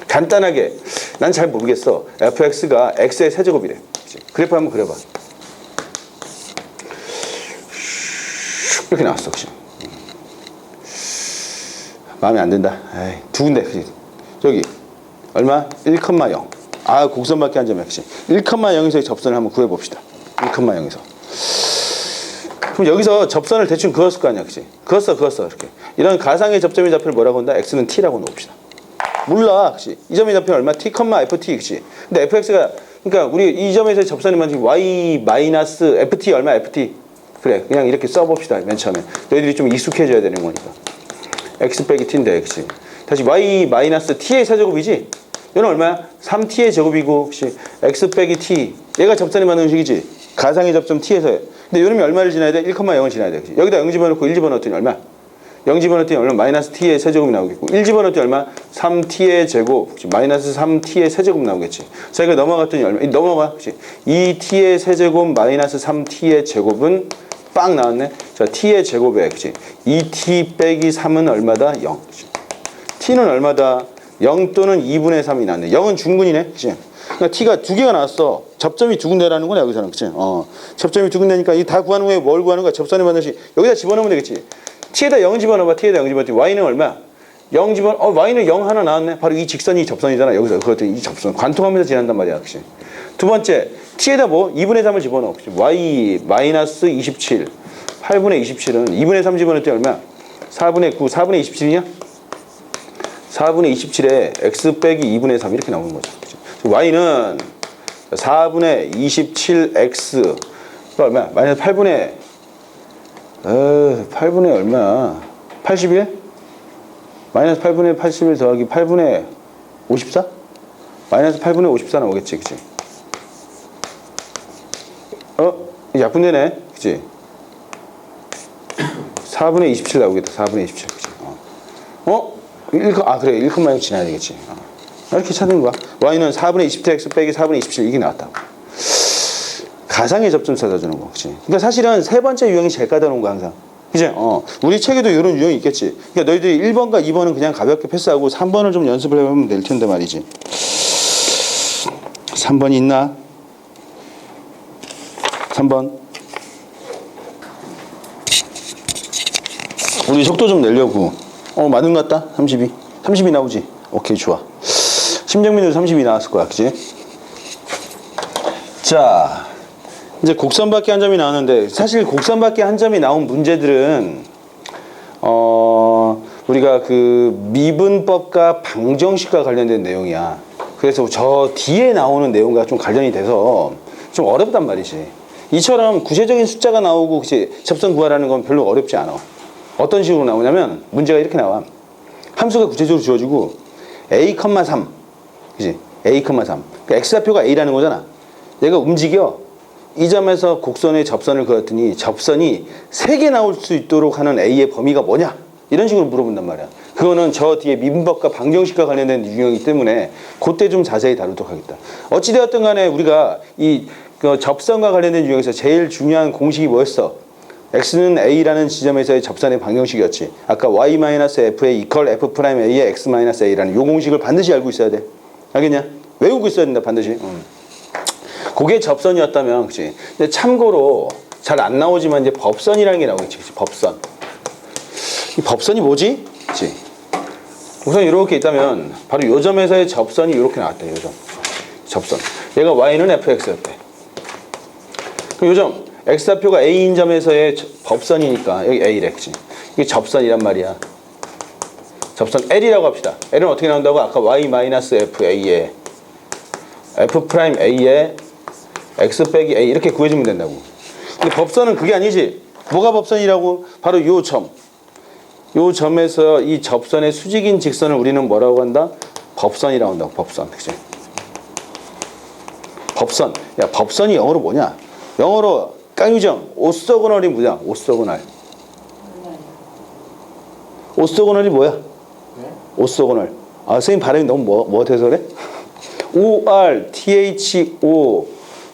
간단하게 난 잘 모르겠어. fx가 x의 세제곱이래. 그치? 그래프 한번 그려봐. 이렇게 나왔어. 그치? 마음에 안 든다. 에이, 두 군데. 그치? 저기 얼마? 1,0. 아, 곡선밖에 한 점이야. 그치? 1,0에서 접선을 한번 구해봅시다. 1,0에서. 그럼 여기서 접선을 대충 그었을 거 아니야. 그치? 그었어. 이렇게. 이런 가상의 접점의 좌표를 뭐라고 한다? x는 t라고 놓읍시다. 몰라. 그치? 이 점의 좌표는 얼마? t, ft. 그치? 근데 fx가, 그러니까 우리 이 점에서 접선이 뭐지? y 마이너스 ft 얼마? ft. 그래. 그냥 이렇게 써봅시다. 맨 처음에. 너희들이 좀 익숙해져야 되는 거니까. x 빼기 t인데, 그치? 다시 y 마이너스 t의 세제곱이지? 얘는 얼마야? 3t의 제곱이고, 혹시 x 빼기 t. 얘가 접선이 맞는 식이지? 가상의 접점 t에서. 근데 요놈이 얼마를 지나야 돼? 1,0을 지나야 돼. 그치? 여기다 0 집어넣고 1 집어넣었더니 얼마? 0 집어넣었더니 얼마? 마이너스 t의 세제곱이 나오겠고, 1 집어넣었더니 얼마? 3t의 제곱, 혹시 마이너스 3t의 세제곱 나오겠지? 자, 이거 넘어갔더니 얼마? 넘어가. 혹시 2t의 세제곱 마이너스 3t의 제곱은 빵 나왔네. 자, t의 제곱에, 그치? 2t 빼기 3은 얼마다? 0. 그치? t는 얼마다? 0 또는 2분의 3이 나왔네. 0은 중근이네. 그치? 그러니까 t가 두 개가 나왔어. 접점이 두 군데라는 거네, 여기서는. 그치? 접점이 두 군데니까 이 다 구하는 거에 뭘 구하는 거야? 접선의 반드시 여기다 집어넣으면 되겠지. t에다 0 집어넣어봐. t에다 0 집어넣었더니 y는 얼마? 0 y는 0 하나 나왔네. 바로 이 직선이 접선이잖아. 여기서 그것도 이 접선. 관통하면서 지난단 말이야. 그치? 두 번째, t에다 뭐? 2분의 3을 집어넣어. 그치? y 마이너스 27. 8분의 27은 2분의 3 집어넣을 때 얼마야? 4분의 9. 4분의 27이냐? 4분의 27에 x 빼기 2분의 3 이렇게 나오는 거죠. 그치? y는 4분의 27x 얼마야? 마이너스 8분의 8분의 얼마야? 81? 마이너스 8분의 81 더하기 8분의 54? 마이너스 8분의 54 나오겠지, 그치? 약분되네, 그치? 4분의 27 나오겠다, 4분의 27, 그치? 그래, 1,0 지나야 되겠지. 이렇게 찾는 거야. y는 4분의 27x 빼기 4분의 27 이게 나왔다고. 가상의 접점 찾아주는 거, 그치? 그러니까 사실은 세 번째 유형이 제일 까다로운 거 항상. 그치? 우리 책에도 이런 유형이 있겠지. 그러니까 너희들이 1번과 2번은 그냥 가볍게 패스하고 3번을 좀 연습을 해보면 될 텐데 말이지. 3번이 있나? 3번. 우리 속도 좀 내려고. 맞는 것 같다? 32. 32 나오지? 오케이, 좋아. 심정민도 32 나왔을 거야, 그치? 자, 이제 곡선밖에 한 점이 나오는데, 사실 곡선밖에 한 점이 나온 문제들은, 우리가 그 미분법과 방정식과 관련된 내용이야. 그래서 저 뒤에 나오는 내용과 좀 관련이 돼서 좀 어렵단 말이지. 이처럼 구체적인 숫자가 나오고, 그치? 접선 구하라는 건 별로 어렵지 않아. 어떤 식으로 나오냐면 문제가 이렇게 나와. 함수가 구체적으로 주어지고 a, 3 그치? a, 3 그러니까 x좌표가 a라는 거잖아. 얘가 움직여. 이 점에서 곡선의 접선을 그었더니 접선이 3개 나올 수 있도록 하는 a의 범위가 뭐냐? 이런 식으로 물어본단 말이야. 그거는 저 뒤에 미분법과 방정식과 관련된 유형이기 때문에 그때 좀 자세히 다루도록 하겠다. 어찌되었든 간에 우리가 이 접선과 관련된 유형에서 제일 중요한 공식이 뭐였어? x는 a라는 지점에서의 접선의 방정식이었지. 아까 y-f의 이퀄 f'a의 x-a라는 요 공식을 반드시 알고 있어야 돼. 알겠냐? 외우고 있어야 된다, 반드시. 그게 접선이었다면, 그치? 근데 참고로 잘 안 나오지만 이제 법선이라는 게 나오겠지, 그치? 법선. 이 법선이 뭐지? 그치? 우선 이렇게 있다면 바로 요 점에서의 접선이 이렇게 나왔다, 요 점. 접선. 얘가 y는 fx였대. 그럼 요 점. x좌표가 a인 점에서의 법선이니까 여기 a래, 그치? 이게 접선이란 말이야. 접선 L이라고 합시다. L은 어떻게 나온다고? 아까 y-fa에 f'a에 x 빼기 a 이렇게 구해주면 된다고. 근데 법선은 그게 아니지. 뭐가 법선이라고? 바로 요 점. 요 점에서 이 접선의 수직인 직선을 우리는 뭐라고 한다? 법선이라고 한다고. 법선. 그치? 법선. 야, 법선이 영어로 뭐냐? 영어로 깡유정, 오소고널이 뭐냐? 오소고널. 오소고널이 뭐야? 네? 오소고널. 아, 선생님 발음이 너무 뭐 돼서 그래?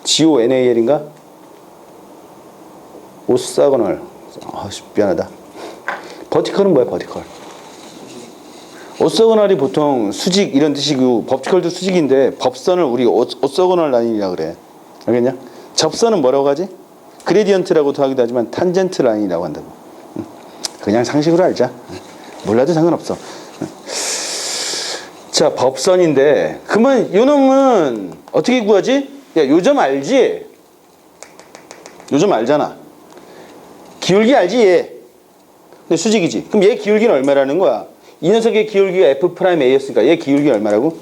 ORTHOGONAL인가? 오사고널. 아, 미안하다. 버티컬은 뭐야, 버티컬? 오소고널이 보통 수직 이런 뜻이고 법지컬도 수직인데 법선을 우리 오소고널 라인이라고 그래. 알겠냐? 접선은 뭐라고 하지? 그레디언트라고도 하기도 하지만 탄젠트 라인이라고 한다고. 그냥 상식으로 알자. 몰라도 상관없어. 자, 법선인데 그러면 요놈은 어떻게 구하지? 야, 요점 알지? 요점 알잖아. 기울기 알지 얘? 근데 수직이지. 그럼 얘 기울기는 얼마라는 거야? 이 녀석의 기울기가 F'A였으니까 얘 기울기 얼마라고?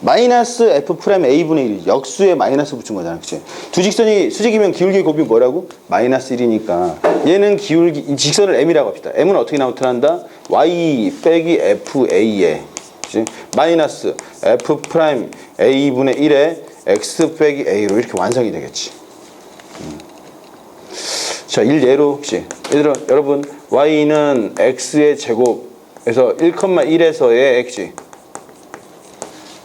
마이너스 F'A분의 1. 역수에 마이너스 붙인 거잖아. 그치? 두 직선이 수직이면 기울기 곱이 뭐라고? 마이너스 1이니까 얘는 기울기, 이 직선을 M이라고 합시다. M은 어떻게 나타난다? Y 빼기 FA에 그치? 마이너스 F'A분의 1에 X 빼기 A로 이렇게 완성이 되겠지. 자, 일례로 혹시 얘들아 여러분 Y는 X의 제곱에서 1,1에서의 X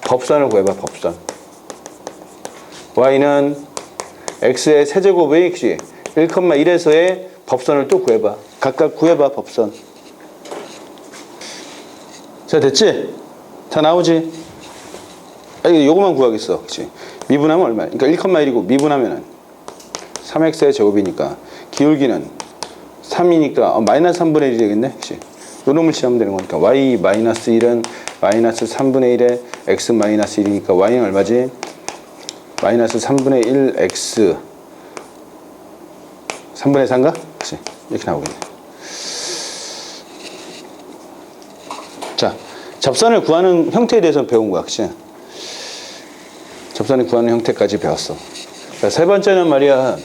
법선을 구해봐. 법선 Y는 X의 세제곱의 X 1,1에서의 법선을 또 구해봐. 각각 구해봐. 법선. 자, 됐지? 다 나오지? 아니 요거만 구하겠어. 그치? 미분하면 얼마야? 그러니까 1,1이고 미분하면은 3x의 제곱이니까 기울기는 3이니까 마이너스 3분의 1이 되겠네. 그치? 요 놈을 취하면 되는 거니까 y 마이너스 1은 마이너스 3분의 1에 x 마이너스 1이니까 y는 얼마지? 마이너스 3분의 1 x 3분의 4인가? 그치? 이렇게 나오겠네. 자, 접선을 구하는 형태에 대해서 배운 거야. 그치? 접선을 구하는 형태까지 배웠어. 자, 세 번째는 말이야.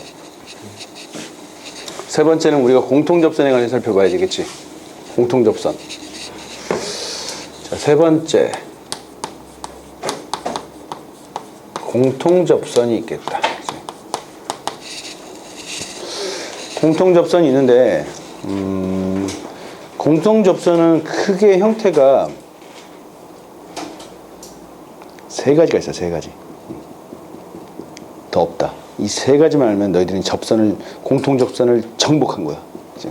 세 번째는 우리가 공통접선에 관해서 살펴봐야 되겠지. 공통접선. 자, 세 번째. 공통접선이 있겠다. 공통접선이 있는데, 공통접선은 크게 형태가 세 가지가 있어. 세 가지. 더 없다. 이 세 가지만 알면 너희들은 접선을 공통접선을 정복한 거야. 그치?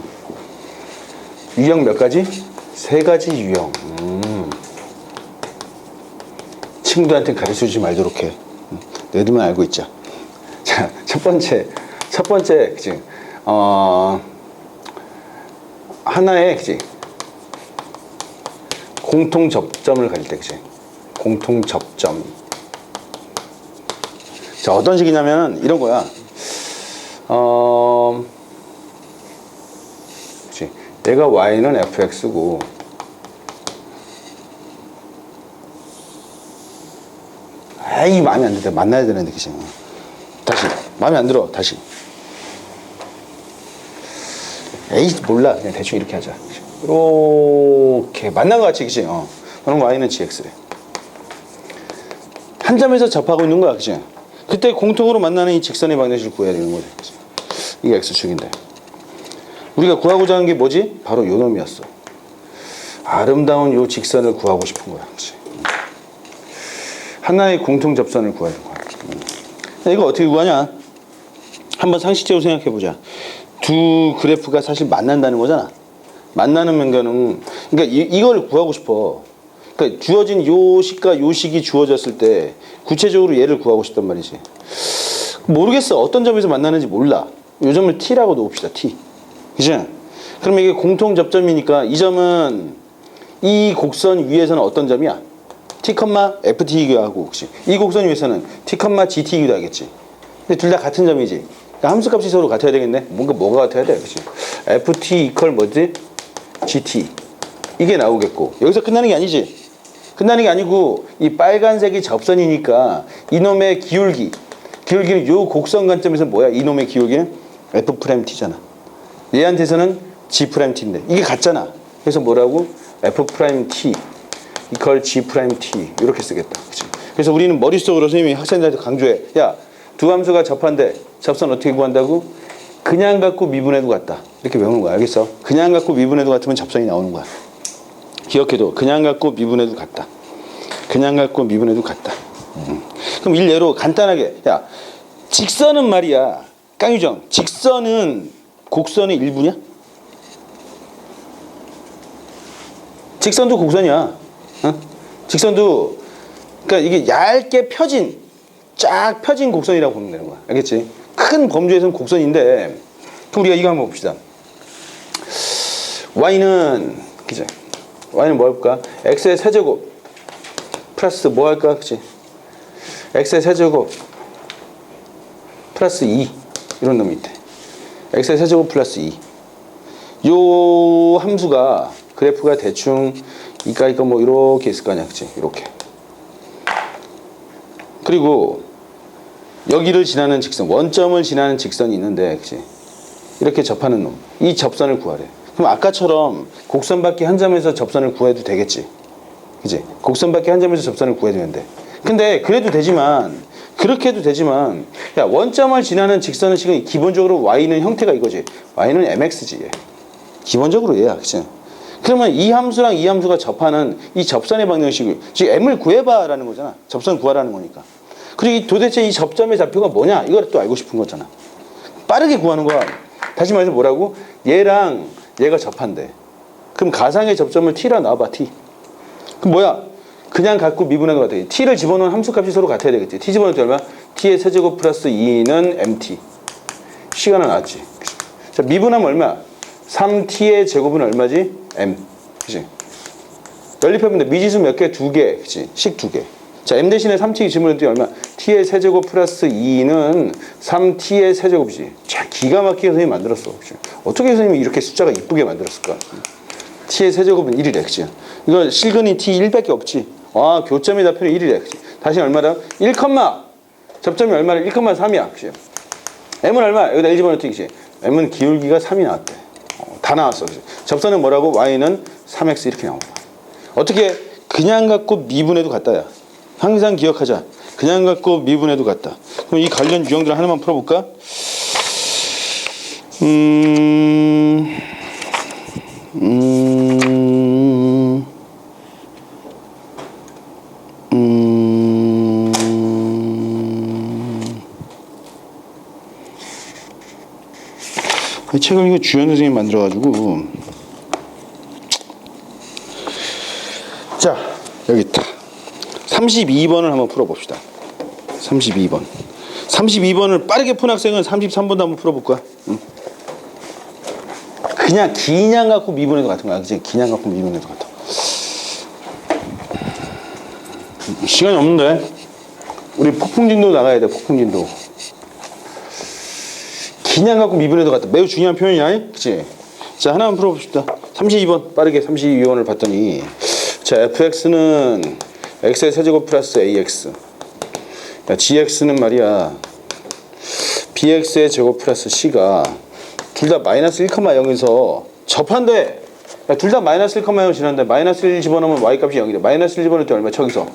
유형 몇 가지? 세 가지 유형. 친구들한테 가르쳐주지 말도록 해. 너희들만 알고 있자. 자, 첫 번째, 그치? 하나의, 그치? 공통접점을 가질 때, 그치? 공통접점. 자, 어떤 식이냐면 이런 거야. 그치? 얘가 y는 fx고 에이 마음에 안 들어. 만나야 되는데 그치? 다시 마음에 안 들어. 다시 에이 몰라. 그냥 대충 이렇게 하자. 이렇게 만난 거 같지? 그치? 그럼 y는 gx래. 한 점에서 접하고 있는 거야. 그치? 그때 공통으로 만나는 이 직선의 방정식을 구해야 되는 거지. 이게 x축인데 우리가 구하고자 하는 게 뭐지? 바로 요 놈이었어. 아름다운 요 직선을 구하고 싶은 거야. 그치? 하나의 공통접선을 구하는 거야. 이거 어떻게 구하냐? 한번 상식적으로 생각해 보자. 두 그래프가 사실 만난다는 거잖아. 만나는 면견은 그러니까 이걸 구하고 싶어. 그러니까 주어진 요 식과 요 식이 주어졌을 때 구체적으로 얘를 구하고 싶단 말이지. 모르겠어. 어떤 점에서 만나는지 몰라. 요 점을 T라고 놓읍시다. T. 그치? 그럼 이게 공통접점이니까 이 점은 이 곡선 위에서는 어떤 점이야? T, FT이기도 하고 혹시 이 곡선 위에서는 T, GT이기도 하겠지. 근데 둘 다 같은 점이지. 그러니까 함수값이 서로 같아야 되겠네. 뭐가 같아야 돼? 그치? FT 이퀄 뭐지? GT. 이게 나오겠고 여기서 끝나는 게 아니지. 끝나는 게 아니고 이 빨간색이 접선이니까 이놈의 기울기는 요 곡선 관점에서 뭐야? 이놈의 기울기는 F'T잖아. 얘한테서는 G'T인데 이게 같잖아. 그래서 뭐라고? F'T 이퀄 G'T 이렇게 쓰겠다. 그치? 그래서 우리는 머릿속으로 선생님이 학생들한테 강조해. 야, 두 함수가 접한데 접선 어떻게 구한다고? 그냥 갖고 미분해도 같다. 이렇게 외우는 거야. 알겠어? 그냥 갖고 미분해도 같으면 접선이 나오는 거야. 기억해도 그냥 갖고 미분해도 같다. 그냥 갖고 미분해도 같다. 그럼 일례로 간단하게 야 직선은 말이야. 깡유정 직선은 곡선의 일부냐? 직선도 곡선이야. 어? 직선도 그러니까 이게 얇게 펴진 쫙 펴진 곡선이라고 보면 되는 거야. 알겠지? 큰 범주에서는 곡선인데 그럼 우리가 이거 한번 봅시다. y는 그죠? y는 뭐 할까? x의 세제곱 플러스 뭐 할까? 그치? x의 세제곱 플러스 2 이런 놈이 있대. x의 세제곱 플러스 2. 요 함수가 그래프가 대충 이까이까 뭐 이렇게 있을 거 아니야, 그치? 이렇게. 그리고 여기를 지나는 직선, 원점을 지나는 직선이 있는데, 그치? 이렇게 접하는 놈, 이 접선을 구하래. 그럼 아까처럼 곡선밖에 한 점에서 접선을 구해도 되겠지, 그치? 곡선밖에 한 점에서 접선을 구해도 되는데, 근데 그래도 되지만, 그렇게 해도 되지만, 야, 원점을 지나는 직선은 지금 기본적으로 y는 형태가 이거지. y는 mx지. 얘. 기본적으로 얘야, 그치? 그러면 이 함수랑 이 함수가 접하는 이 접선의 방정식을, 즉 m을 구해봐라는 거잖아. 접선 구하라는 거니까. 그리고 도대체 이 접점의 좌표가 뭐냐? 이걸 또 알고 싶은 거잖아. 빠르게 구하는 거야. 다시 말해서 뭐라고? 얘랑 얘가 접한대. 그럼 가상의 접점을 t라 놔봐, t. 그럼 뭐야? 그냥 갖고 미분한 것 같아. t를 집어넣은 함수값이 서로 같아야 되겠지. t 집어넣을 때 얼마? t의 세제곱 플러스 2는 mt. 시간은 나왔지. 자, 미분하면 얼마? 3t의 제곱은 얼마지? m. 그치? 연립해보면 미지수 몇 개? 2개. 그치? 식 2개. 자, m 대신에 3t 집어넣을 때 얼마? t의 세제곱 플러스 2는 3t의 세제곱이지. 자, 기가 막히게 선생님이 만들었어. 그치? 어떻게 선생님이 이렇게 숫자가 이쁘게 만들었을까? t의 세제곱은 1이래. 그치? 이거 실근이 t 1밖에 없지. 아, 교점의 좌표는 1이래. 그치? 다시 얼마다? 1, 접점이 얼마다? 1,3이야. 그치? m은 얼마? 여기다 1 집어넣기. 그치? m은 기울기가 3이 나왔대. 다 나왔어. 그치? 접선은 뭐라고? y는 3x 이렇게 나온다. 어떻게? 그냥 갖고 미분해도 같다야. 항상 기억하자. 그냥 갖고 미분해도 같다. 그럼 이 관련 유형들 하나만 풀어볼까? 이 책을 이거 주연 선생님이 만들어가지고. 자, 여기 있다. 32번을 한번 풀어봅시다. 32번. 32번을 빠르게 푼 학생은 33번도 한번 풀어볼까? 응. 그냥 기냥 갖고 미분해도 같은 거야. 그치? 기냥 갖고 미분해도 같아. 시간이 없는데? 우리 폭풍진도 나가야 돼, 폭풍진도. 기냥 갖고 미분해도 같다. 매우 중요한 표현이야. 그치? 자, 하나만 풀어봅시다. 32번. 빠르게 32번을 봤더니. 자, fx는 x의 세제곱 플러스 ax. 야, gx는 말이야. bx의 제곱 플러스 c가 둘 다 마이너스 1,0에서 접한대. 둘 다 마이너스 1,0 지났는데 마이너스 1 집어넣으면 y값이 0이 돼. 마이너스 1 집어넣을 때 얼마? 저기서.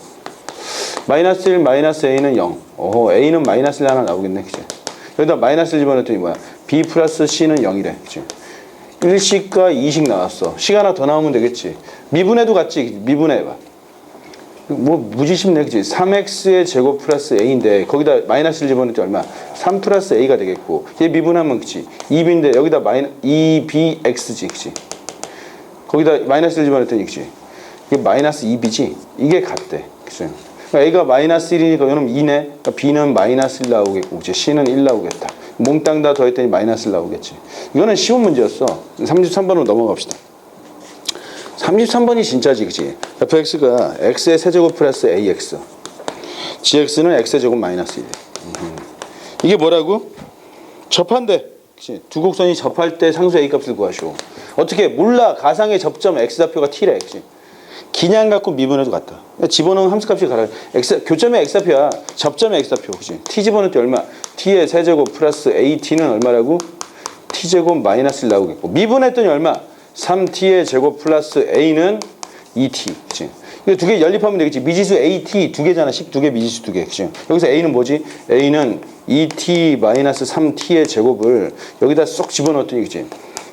마이너스 1 마이너스 a는 0. 오호, a는 마이너스 1 하나 나오겠네. 그치? 여기다 마이너스 1 집어넣었더니 뭐야? b 플러스 c는 0이래. 그치? 1식과 2식 나왔어. 식 하나 더 나오면 되겠지. 미분해도 같지. 미분해봐. 뭐 무지 쉽네. 그치? 3x의 제곱 플러스 a인데 거기다 마이너스 1 집어넣을 때 얼마? 3 플러스 a가 되겠고 얘 미분하면 그치? 2b인데 여기다 2bx지. 그치? 거기다 마이너스 1 집어넣을 때 그치? 이게 마이너스 2b지? 이게 같대. 그치? 그러니까 a가 마이너스 1이니까 이놈 2네. 그러니까 b는 마이너스 1 나오겠고 그치? c는 1 나오겠다. 몽땅 다 더했더니 마이너스 1 나오겠지. 이거는 쉬운 문제였어. 33번으로 넘어갑시다. 33번이 진짜지, 그치? fx가 x의 세제곱 플러스 ax. gx는 x의 제곱 마이너스 1. 이게 뭐라고? 접한대. 그치? 두 곡선이 접할 때 상수 a 값을 구하시오. 어떻게? 몰라. 가상의 접점 x좌표가 t래. 그치? 기냥 갖고 미분해도 같다. 집어넣은 함수값이 가라. 교점의 x좌표야. 접점의 x좌표. 그치? t 집어넣을 때 얼마? t의 세제곱 플러스 at는 얼마라고? t제곱 마이너스 1 나오겠고. 미분했더니 얼마? 3t의 제곱 플러스 a는 2t. 그치? 이거 두 개 연립하면 되겠지. 미지수 at 두 개잖아. 식 두 개, 미지수 두 개. 그치? 여기서 a는 뭐지? a는 2t 마이너스 3t의 제곱을 여기다 쏙 집어넣었더니, 그치?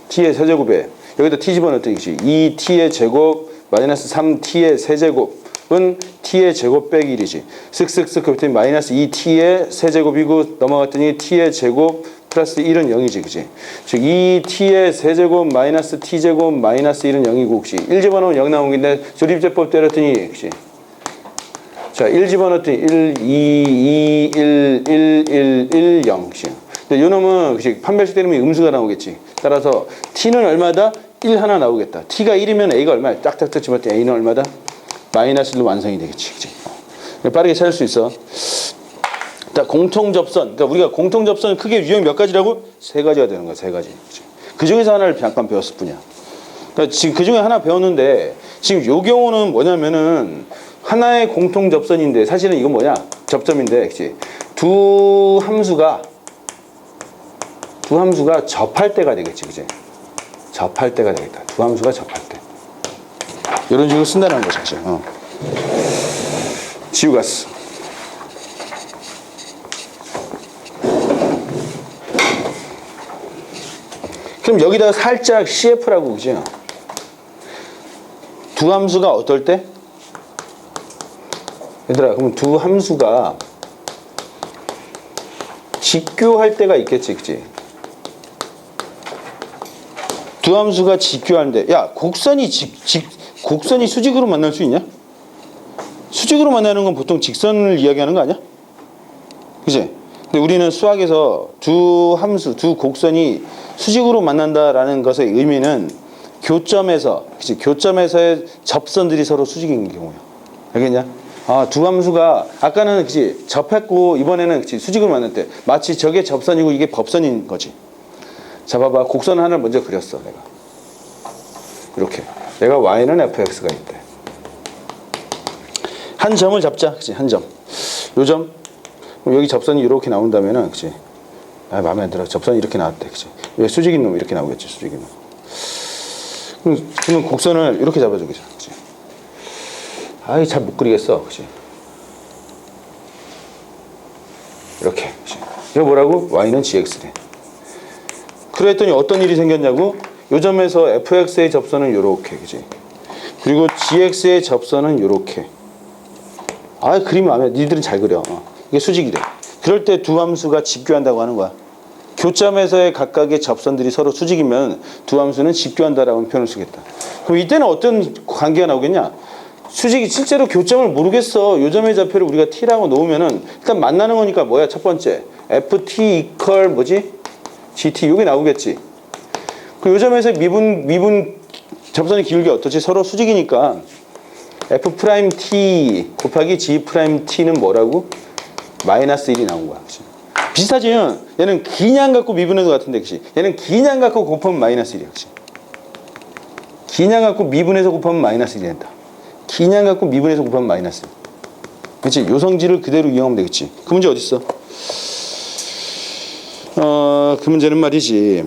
t의 세제곱에 여기다 t 집어넣었더니, 그치? 2t의 제곱 마이너스 3t의 세제곱은 t의 제곱 빼기 1이지. 쓱쓱쓱 그랬더니 마이너스 2t의 세제곱이고 넘어갔더니 t의 제곱 플러스 1은 0이지, 그지? 즉 2t의 세제곱 마이너스 t제곱 마이너스 1은 0이고, 그지? 1 집어넣으면 0 나오는 건데 조립제법 때렸더니, 그지? 자, 1 집어넣었더니 1, 2, 1, 1, 1, 0, 그지? 근데 요 놈은, 그지? 판별식 때리면 음수가 나오겠지. 따라서 t는 얼마다? 1 하나 나오겠다. t가 1이면 a가 얼마야? 짝짝짝 집었더니 a는 얼마다? 마이너스 1로 완성이 되겠지, 그지? 빠르게 찾을 수 있어. 자, 공통접선. 그러니까 우리가 공통접선은 크게 유형이 몇 가지라고? 3가지가 되는 거야, 3가지. 그 중에서 하나를 잠깐 배웠을 뿐이야. 그러니까 지금 그 중에 하나 배웠는데, 지금 요 경우는 뭐냐면은, 하나의 공통접선인데, 사실은 이건 뭐냐? 접점인데, 그치? 두 함수가 접할 때가 되겠지, 그치? 접할 때가 되겠다. 두 함수가 접할 때. 이런 식으로 쓴다는 거죠, 그치? 지우갔어. 그럼 여기다가 살짝 CF라고 그죠? 두 함수가 어떨 때? 얘들아, 그럼 두 함수가 직교할 때가 있겠지, 그치? 두 함수가 직교하는데, 야, 곡선이 곡선이 수직으로 만날 수 있냐? 수직으로 만나는 건 보통 직선을 이야기하는 거 아니야? 그치? 근데 우리는 수학에서 두 함수, 두 곡선이 수직으로 만난다라는 것의 의미는 교점에서, 그치? 교점에서의 접선들이 서로 수직인 경우야. 알겠냐? 아, 두 함수가, 아까는, 그치? 접했고, 이번에는, 그치? 수직으로 만날 때. 마치 저게 접선이고 이게 법선인 거지. 자, 봐봐. 곡선 하나를 먼저 그렸어, 내가. 이렇게. 내가 y는 fx가 있대. 한 점을 잡자, 그치? 한 점. 요 점. 그럼 여기 접선이 이렇게 나온다면은, 그치? 아, 마음에 안 들어. 접선이 이렇게 나왔대, 그치? 왜 수직인 놈 이렇게 나오겠지, 수직인 놈. 그러면 곡선을 이렇게 잡아줘, 그치? 아이, 잘 못 그리겠어, 그치? 이렇게, 그치? 이거 뭐라고? y는 gx래. 그랬더니 어떤 일이 생겼냐고? 요 점에서 fx의 접선은 요렇게, 그치? 그리고 gx의 접선은 요렇게. 아, 그림 마음에, 니들은 잘 그려. 이게 수직이래. 그럴 때 두 함수가 직교한다고 하는 거야. 교점에서의 각각의 접선들이 서로 수직이면 두 함수는 직교한다라고 표현을 쓰겠다. 그럼 이때는 어떤 관계가 나오겠냐? 수직이 실제로 교점을 모르겠어. 요 점의 좌표를 우리가 t라고 놓으면은 일단 만나는 거니까 뭐야? 첫 번째 ft 이퀄 뭐지? gt 요게 나오겠지. 그 요 점에서 미분 접선의 기울기 어떻지? 서로 수직이니까 f't 곱하기 g't는 뭐라고? 마이너스 1이 나온 거야. 그치? 비슷하지? 얘는 기냥 갖고 미분해도 같은데, 그치? 얘는 기냥 갖고 곱하면 마이너스 1이야. 그치? 기냥 갖고 미분해서 곱하면 마이너스 1이 된다. 기냥 갖고 미분해서 곱하면 마이너스 1. 그치? 요 성질을 그대로 이용하면 되겠지. 그 문제 어딨어? 그 문제는 말이지.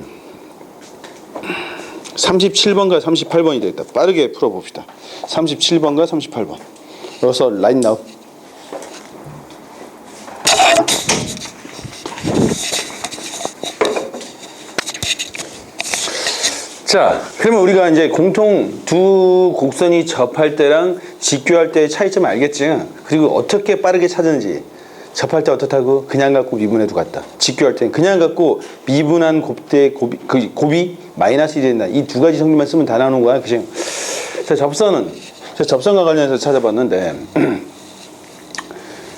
37번과 38번이 되겠다. 빠르게 풀어봅시다. 37번과 38번. 여기서 라인 나우. 자, 그러면 우리가 이제 공통 두 곡선이 접할 때랑 직교할 때의 차이점을 알겠지? 그리고 어떻게 빠르게 찾는지. 접할 때 어떻다고? 그냥 갖고 미분해도 같다. 직교할 때는 그냥 갖고 미분한 곱이 마이너스 1이 된다. 이 두 가지 성질만 쓰면 다 나오는 거야. 그치? 자, 접선과 관련해서 찾아봤는데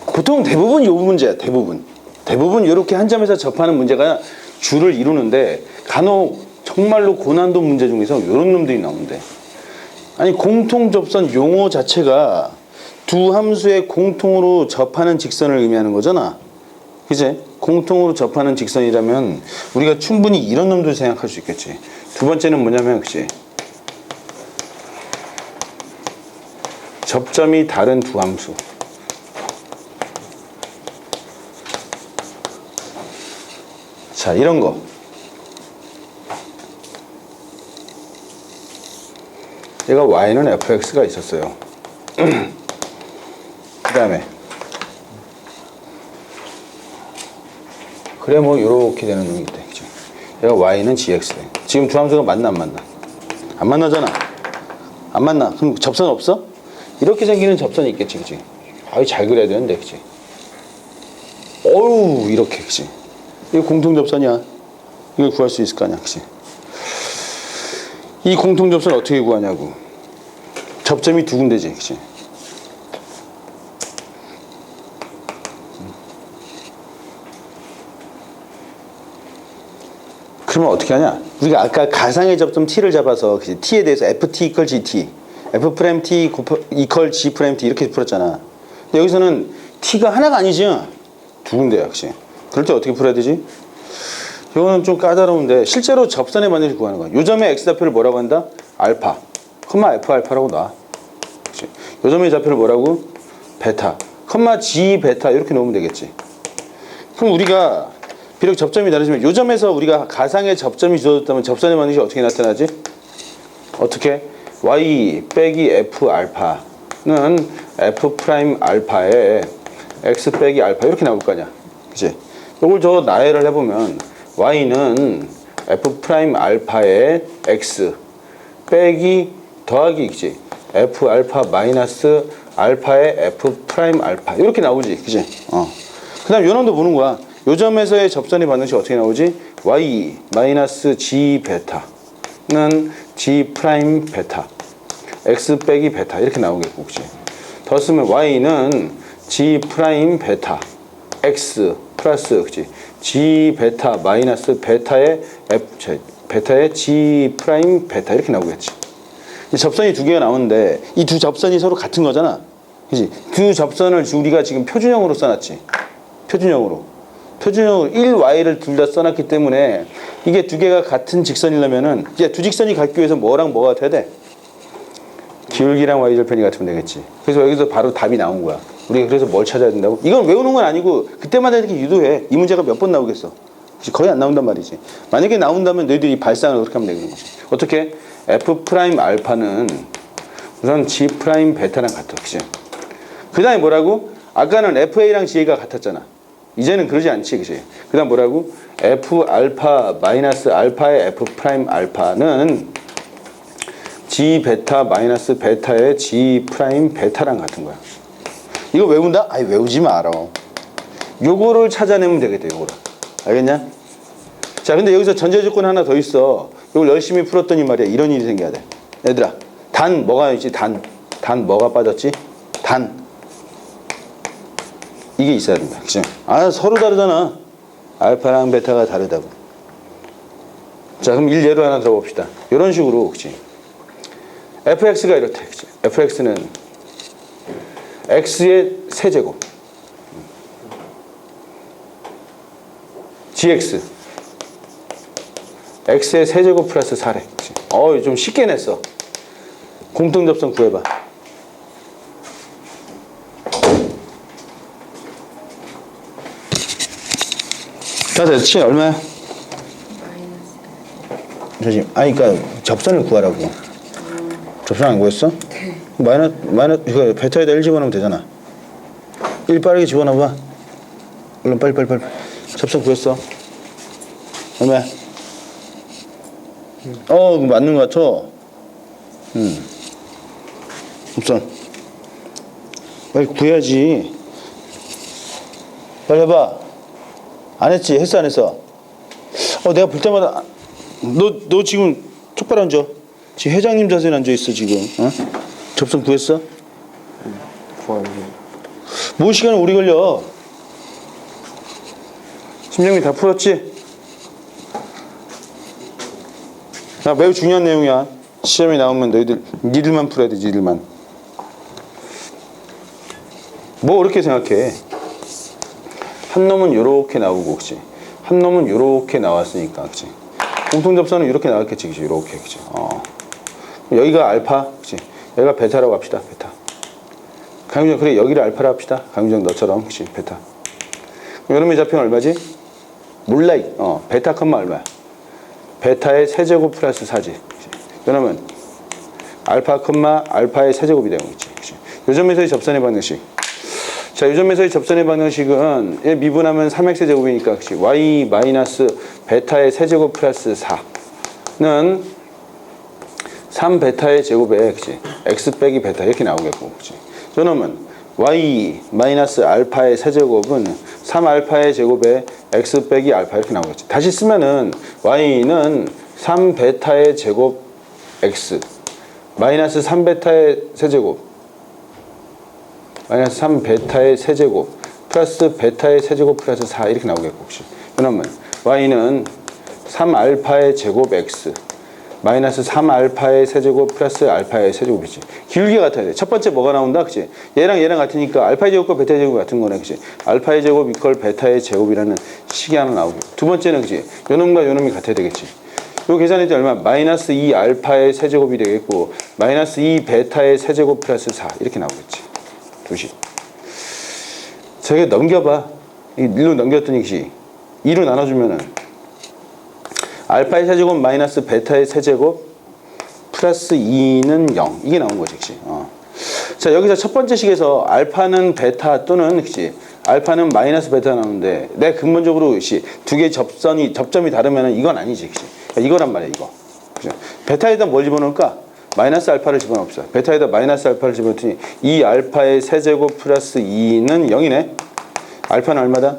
보통 대부분 요 문제야. 대부분 이렇게 한 점에서 접하는 문제가 주를 이루는데 간혹 정말로 고난도 문제 중에서 이런 놈들이 나오는데, 아니 공통접선 용어 자체가 두 함수의 공통으로 접하는 직선을 의미하는 거잖아. 그치? 공통으로 접하는 직선이라면 우리가 충분히 이런 놈들 생각할 수 있겠지. 두 번째는 뭐냐면, 그치? 접점이 다른 두 함수. 자, 이런 거. 얘가 y는 fx가 있었어요. 그 다음에 그래 뭐 요렇게 되는 놈이 있대. 그치? 얘가 y는 gx래. 지금 두 함수가 만나 안 만나? 안 만나잖아. 안 만나. 그럼 접선 없어? 이렇게 생기는 접선이 있겠지. 그치? 아이, 잘 그려야 되는데. 그치? 어우, 이렇게. 그치? 이거 공통접선이야. 이걸 구할 수 있을 거 아니야, 그치? 이 공통접선을 어떻게 구하냐고. 접점이 두 군데지, 그치? 그러면 어떻게 하냐? 우리가 아까 가상의 접점 t를 잡아서 그치? t에 대해서 ft 이퀄 gt, f 프라임 t 이퀄 g 프라임 t 이렇게 풀었잖아. 근데 여기서는 t가 하나가 아니지, 두 군데야, 그치? 그럴 때 어떻게 풀어야 되지? 이거는 좀 까다로운데 실제로 접선의 반응을 구하는 거야. 요 점의 x좌표를 뭐라고 한다? 알파, 컴마 f 알파라고 놔. 그치? 요 점의 좌표를 뭐라고? 베타, 컴마 g 베타 이렇게 놓으면 되겠지. 그럼 우리가 비록 접점이 다르지만 요 점에서 우리가 가상의 접점이 주어졌다면 접선의 반응이 어떻게 나타나지? 어떻게? y 빼기 f 알파는 f 프라임 알파에 x 빼기 알파 이렇게 나올 거 아니야. 그치? 요걸 저 나열을 해보면 y는 f 프라임 알파에 x 빼기 더하기 그치? f 알파 마이너스 알파에 f 프라임 알파 이렇게 나오지, 그치? 그 다음 요 놈도 보는 거야. 요 점에서의 접선의 반응식 어떻게 나오지? y 마이너스 g 베타는 g 프라임 베타 x 빼기 베타 이렇게 나오겠고, 그치? 더 쓰면 y는 g 프라임 베타 x 플러스 그치? g 베타 마이너스 베타의 베타의 g 프라임 베타 이렇게 나오겠지. 접선이 두 개가 나오는데 이 두 접선이 서로 같은 거잖아, 그치? 그 접선을 우리가 지금 표준형으로 써놨지. 표준형으로 1y를 둘 다 써놨기 때문에 이게 두 개가 같은 직선이라면은 이제 두 직선이 같기 위해서 뭐랑 뭐가 같아야 돼? 기울기랑 y절편이 같으면 되겠지. 그래서 여기서 바로 답이 나온 거야. 우리가 그래서 뭘 찾아야 된다고? 이건 외우는 건 아니고 그때마다 이렇게 유도해. 이 문제가 몇 번 나오겠어? 거의 안 나온단 말이지. 만약에 나온다면 너희들이 발상을 그렇게 하면 되는 거지. 어떻게? f 프라임 알파는 우선 g 프라임 베타랑 같아, 그치? 그 다음에 뭐라고? 아까는 fa랑 g가 같았잖아. 이제는 그러지 않지, 그치? 그 다음 뭐라고? f 알파 마이너스 알파의 f 프라임 알파는 g 베타 마이너스 베타의 g 프라임 베타랑 같은 거야. 이거 외운다? 아니 외우지 마라. 요거를 찾아내면 되겠다, 요거를. 알겠냐? 자, 근데 여기서 전제 조건 하나 더 있어. 이걸 열심히 풀었더니 말이야, 이런 일이 생겨야 돼. 얘들아, 단 뭐가 있지? 단 뭐가 빠졌지? 단 이게 있어야 된다, 그치? 서로 다르잖아. 알파랑 베타가 다르다고. 자, 그럼 예로 하나 들어봅시다. 이런 식으로, 그치? fx가 이렇대, 그치? fx는 x의 세제곱 gx x의 세제곱 플러스 4래. 좀 쉽게 냈어. 공통접선 구해봐. 다 됐지? 얼마야? 저지. 그러니까 접선을 구하라고. 접선 안 구했어? 마이너스 이거 베타에다 1 집어넣으면 되잖아. 1 빠르게 집어넣어봐. 얼른 빨리. 접선 구했어. 얼마야? 그거 맞는 거 같아. 접선. 빨리 구해야지. 빨리 해봐. 안 했지? 했어, 안 했어? 내가 볼 때마다 너 지금 똑바로 앉아. 지금 회장님 자세에 앉아 있어 지금. 접선 구했어? 뭐 시간은 오래 걸려. 심정민 다 풀었지? 매우 중요한 내용이야. 시험에 나오면 니들만 풀어야 돼, 니들만. 뭐 어렵게 생각해. 한 놈은 요렇게 나오고, 그치? 한 놈은 요렇게 나왔으니까, 그치? 공통접선은 이렇게 나왔겠지, 그치? 요렇게, 그치? 여기가 알파, 그치? 여기가 베타라고 합시다, 베타. 강유정, 그래, 여기를 알파라고 합시다. 강유정 너처럼, 그치? 베타. 여름의 좌표는 얼마지? 몰라, 베타 컴마 얼마야? 베타의 세제곱 플러스 4지. 그러면 알파 컴마 알파의 세제곱이 되는 거지, 그치? 요 점에서의 접선의 방정식. 자, 이 점에서의 접선의 방정식은 얘 미분하면 3x 제곱이니까 그치? y 마이너스 베타의 세제곱 플러스 4는 3베타의 제곱에 그치? x 빼기 베타 이렇게 나오겠고, 그치? 저놈은 y 마이너스 알파의 세제곱은 3알파의 제곱에 x 빼기 알파 이렇게 나오겠지. 다시 쓰면은 y는 3베타의 제곱 x 마이너스 3베타의 세제곱 마이너스 3베타의 세제곱 플러스 베타의 세제곱 플러스 4 이렇게 나오겠고 혹시. 그러면 y는 3알파의 제곱 x 마이너스 3알파의 세제곱 플러스 알파의 세제곱이지. 기울기 같아야 돼. 첫 번째 뭐가 나온다? 그치? 얘랑 같으니까 알파의 제곱과 베타의 제곱이 같은 거네. 그치? 알파의 제곱 이퀄 베타의 제곱이라는 식이 하나 나오고. 두 번째는 그치? 요놈과 요놈이 같아야 되겠지. 요 계산할 때 얼마? 마이너스 2 알파의 세제곱이 되겠고 마이너스 2 베타의 세제곱 플러스 4 이렇게 나오겠지. 두식. 저게 넘겨봐. 1로 넘겼더니 그치? 2로 나눠주면은 알파의 세제곱 마이너스 베타의 세제곱 플러스 2는 0 이게 나온 거지. 그치? 자 여기서 첫 번째 식에서 알파는 베타 또는 그치? 알파는 마이너스 베타 나오는데 내 근본적으로 그치? 두 개의 접점이 다르면 이건 아니지. 그치? 그러니까 이거란 말이야 이거. 그치? 베타에다 뭘 집어넣을까? 마이너스 알파를 집어넣읍시다. 베타에다 마이너스 알파를 집어넣더니 2 알파의 세제곱 플러스 2는 0이네. 알파는 얼마다?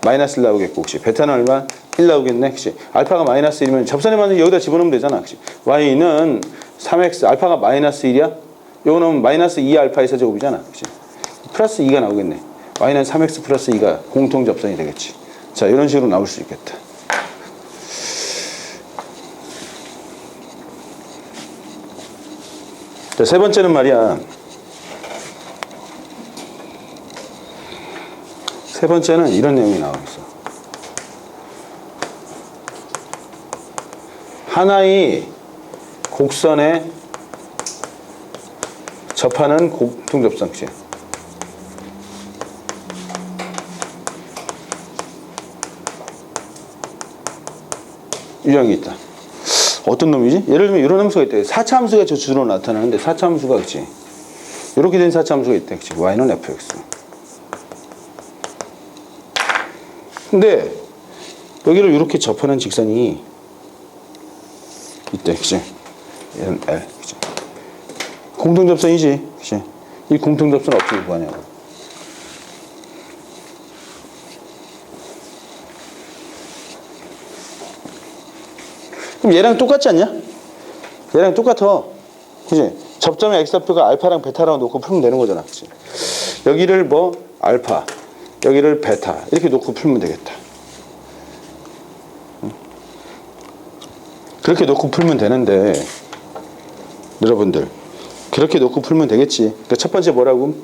마이너스 1 나오겠고 혹시 베타는 얼마? 1 나오겠네. 그치? 알파가 마이너스 1이면 접선에 맞는 여기다 집어넣으면 되잖아. 그치? y는 3x 알파가 마이너스 1이야? 요거는 마이너스 2 알파의 세제곱이잖아. 그치? 플러스 2가 나오겠네. y는 3x 플러스 2가 공통 접선이 되겠지. 자 이런 식으로 나올 수 있겠다. 자, 세 번째는 말이야. 세 번째는 이런 내용이 나오겠어. 하나의 곡선에 접하는 공통접선식. 유형이 있다. 어떤 놈이지? 예를 들면 이런 함수가 있대. 4차 함수가 저 주로 나타나는데 4차 함수가 그치? 이렇게 된 4차 함수가 있대. 그치? y는 fx. 근데 여기를 이렇게 접하는 직선이 있대. 그치? 얘는 L. 그치? 공통접선이지. 그치? 이 공통접선 어떻게 구하냐고. 그럼 얘랑 똑같지 않냐? 얘랑 똑같아. 그치? 접점의 x좌표가 알파랑 베타라고 놓고 풀면 되는 거잖아. 그치? 여기를 뭐 알파, 여기를 베타 이렇게 놓고 풀면 되겠다. 그렇게 놓고 풀면 되는데 여러분들 그렇게 놓고 풀면 되겠지. 그러니까 첫 번째 뭐라고?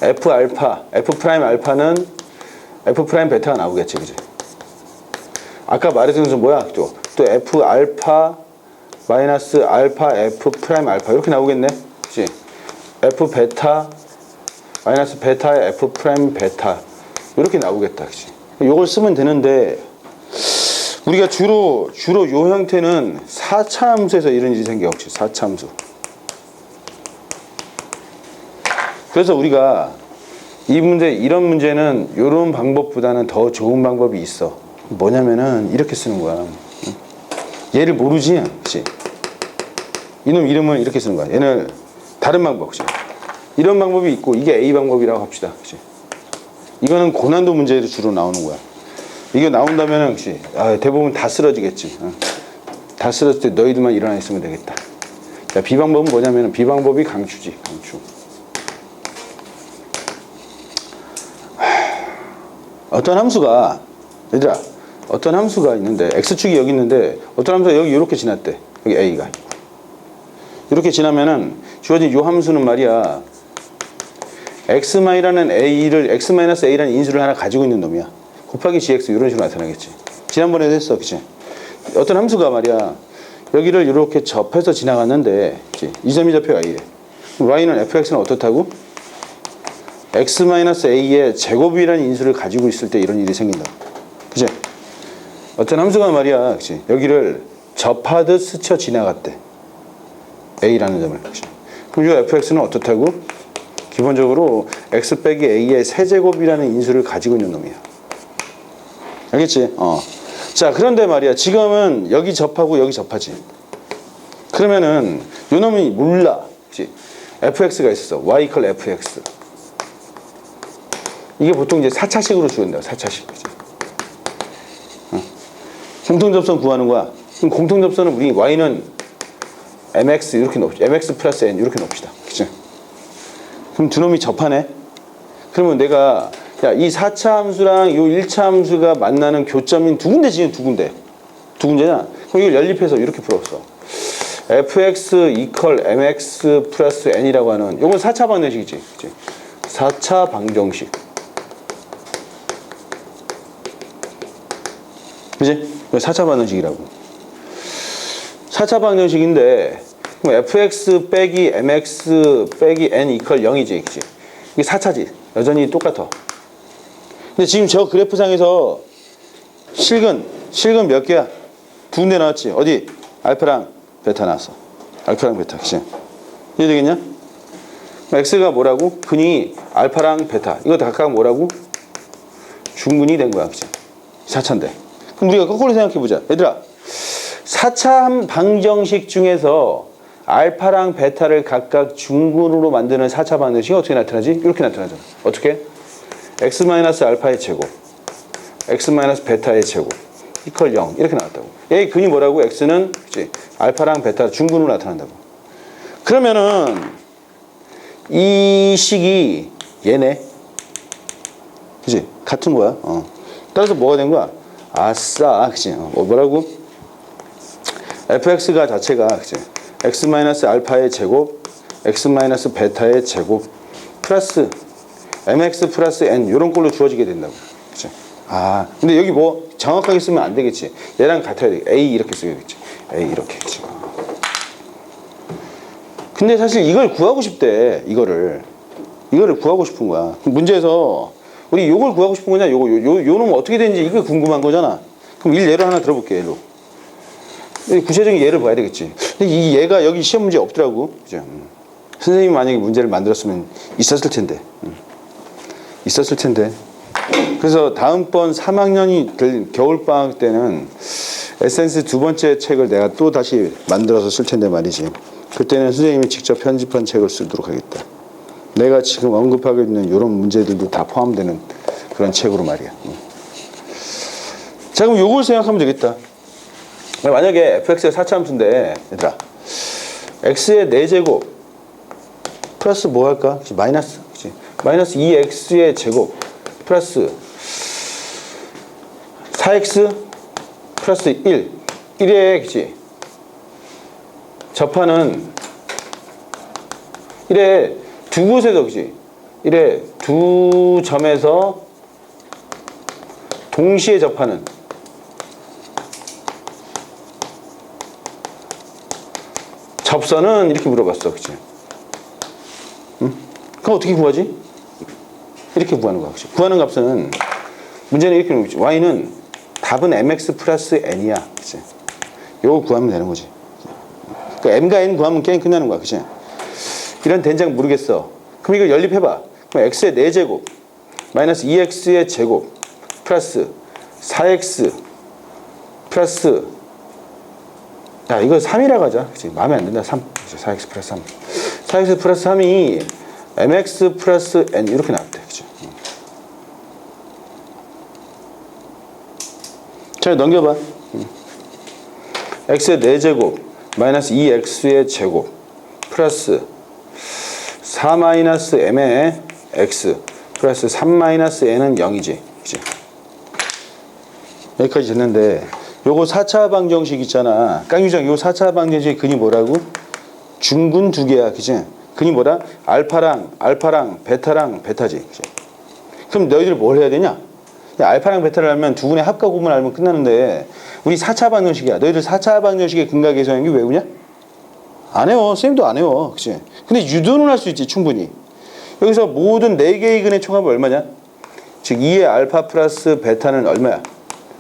f 알파, f 프라임 알파는 f 프라임 베타가 나오겠지. 그치? 아까 말했던 것은 뭐야? 또 f 알파 마이너스 알파 f 프라임 알파 이렇게 나오겠네. 그치? f 베타 마이너스 베타의 f 프라임 베타 이렇게 나오겠다. 그치? 이걸 쓰면 되는데 우리가 주로 요 형태는 4차 함수에서 이런 일이 생겨. 혹시 4차 함수. 그래서 우리가 이런 문제는 이런 방법보다는 더 좋은 방법이 있어. 뭐냐면은 이렇게 쓰는 거야. 얘를 모르지? 그치? 이놈 이름은 이렇게 쓰는 거야. 얘는 다른 방법. 그치? 이런 방법이 있고 이게 A 방법이라고 합시다. 그치? 이거는 고난도 문제로 주로 나오는 거야. 이게 나온다면은 그치? 대부분 다 쓰러지겠지. 다 쓰러질 때 너희들만 일어나 있으면 되겠다. 자, B 방법은 뭐냐면은 B 방법이 강추지. 강추. 어떤 함수가 얘들아 어떤 함수가 있는데 x축이 여기 있는데 어떤 함수가 여기 이렇게 지났대. 여기 a가 이렇게 지나면은 주어진 요 함수는 말이야 x-a라는 인수를 하나 가지고 있는 놈이야. 곱하기 gx 이런 식으로 나타나겠지. 지난번에도 했어. 그치? 어떤 함수가 말이야 여기를 이렇게 접해서 지나갔는데 그치? 이 점이 좌표가 a래. y는 fx는 어떻다고? x-a의 제곱이라는 인수를 가지고 있을 때 이런 일이 생긴다. 그치? 어떤 함수가 말이야 그치? 여기를 접하듯 스쳐 지나갔대. a라는 점을. 그치? 그럼 이 fx는 어떻다고? 기본적으로 x 빼기 a의 세제곱이라는 인수를 가지고 있는 놈이야. 알겠지? 자, 그런데 말이야 지금은 여기 접하고 여기 접하지. 그러면은 요 놈이 몰라. 그치? fx가 있어. y equal fx. 이게 보통 이제 4차식으로 주어진다. 4차식. 그치? 공통접선 구하는 거야. 그럼 공통접선은 우리 y는 mx 이렇게 놓읍시다. mx 플러스 n 이렇게 놓읍시다. 그치? 그럼 두 놈이 접하네. 그러면 내가 야, 이 4차 함수랑 이 1차 함수가 만나는 교점인 두 군데 지금 두 군데. 두 군데냐? 그럼 이걸 연립해서 이렇게 풀었어. fx 이퀄 mx 플러스 n이라고 하는 요건 4차 방정식이지. 그치? 4차 방정식. 그치? 4차 방정식이라고. 4차 방정식인데 그럼 fx 빼기 mx 빼기 n 이퀄 0이지. 그치? 이게 4차지. 여전히 똑같아. 근데 지금 저 그래프상에서 실근 몇 개야? 두 군데 나왔지. 어디? 알파랑 베타 나왔어. 알파랑 베타. 그치? 이해되겠냐? x가 뭐라고? 근이 알파랑 베타. 이거 다 각각 뭐라고? 중근이 된 거야. 그치? 4차인데. 그럼 우리가 거꾸로 생각해보자. 얘들아, 4차 방정식 중에서 알파랑 베타를 각각 중근으로 만드는 4차 방정식이 어떻게 나타나지? 이렇게 나타나잖아. 어떻게? x-알파의 제곱, x-베타의 제곱, 이퀄 0 이렇게 나왔다고. 얘 근이 뭐라고? x는 그치? 알파랑 베타 중근으로 나타난다고. 그러면은 이 식이 얘네, 그치? 같은 거야. 따라서 뭐가 된 거야? 아싸, 그치? 뭐라고? fx가 자체가 그치? x-알파의 제곱, x-베타의 제곱 플러스 mx 플러스 n 이런 걸로 주어지게 된다고. 그치? 아, 근데 여기 뭐 정확하게 쓰면 안 되겠지. 얘랑 같아야 돼. a 이렇게 쓰겠지. a 이렇게. 그치? 근데 사실 이걸 구하고 싶대. 이거를 구하고 싶은 거야. 문제에서 우리 요걸 구하고 싶은 거냐? 요 놈 어떻게 되는지 이게 궁금한 거잖아. 그럼 예를 하나 들어볼게. 예로. 구체적인 예를 봐야 되겠지. 근데 이 얘가 여기 시험 문제에 없더라고. 그죠? 선생님이 만약에 문제를 만들었으면 있었을 텐데. 있었을 텐데. 그래서 다음번 3학년이 될 겨울방학 때는 에센스 두 번째 책을 내가 또 다시 만들어서 쓸 텐데 말이지. 그때는 선생님이 직접 편집한 책을 쓰도록 하겠다. 내가 지금 언급하고 있는 이런 문제들도 다 포함되는 그런 책으로 말이야. 자, 그럼 요걸 생각하면 되겠다. 만약에 fx의 4차 함수인데, 얘들아, x의 4제곱 플러스 뭐 할까? 그치? 마이너스, 그치? 마이너스 2x의 제곱 플러스 4x 플러스 1 1에 그치? 접하는 1에 두 곳에서 그치? 1에 두 점에서 동시에 접하는 접선은 이렇게 물어봤어. 그치? 응? 그럼 어떻게 구하지? 이렇게 구하는 거야. 그치? 구하는 값은 문제는 이렇게 놓지. y는 답은 mx 플러스 n이야. 그치? 요거 구하면 되는 거지. 그러니까 m과 n 구하면 게임 끝나는 거야. 그치? 이런 된장 모르겠어. 그럼 이걸 연립해봐. 그럼 x의 4제곱 마이너스 2x의 제곱 플러스 4x 플러스 야 이거 3이라고 하자. 그치? 마음에 안 든다. 3 그치? 4x 플러스 3 4x 플러스 3이 mx 플러스 n 이렇게 나왔대. 그치? 자 넘겨봐. x의 4제곱 마이너스 2x의 제곱 플러스 4 마이너스 m의 x 플러스 3 마이너스 n은 0이지. 그치? 여기까지 됐는데 요거 4차 방정식 있잖아. 깡유정 요 4차 방정식 근이 뭐라고? 중근 두 개야. 그치? 근이 뭐라? 알파랑 베타랑 베타지. 그치? 그럼 너희들 뭘 해야 되냐? 알파랑 베타를 알면 두 분의 합과 곱을 알면 끝나는데 우리 4차 방정식이야. 너희들 4차 방정식의 근과 계수하는 게 외우냐? 안 해요. 선생님도 안 해요. 그치? 근데 유도는 할 수 있지. 충분히. 여기서 모든 4개의 근의 총합이 얼마냐? 즉 2의 알파 플러스 베타는 얼마야?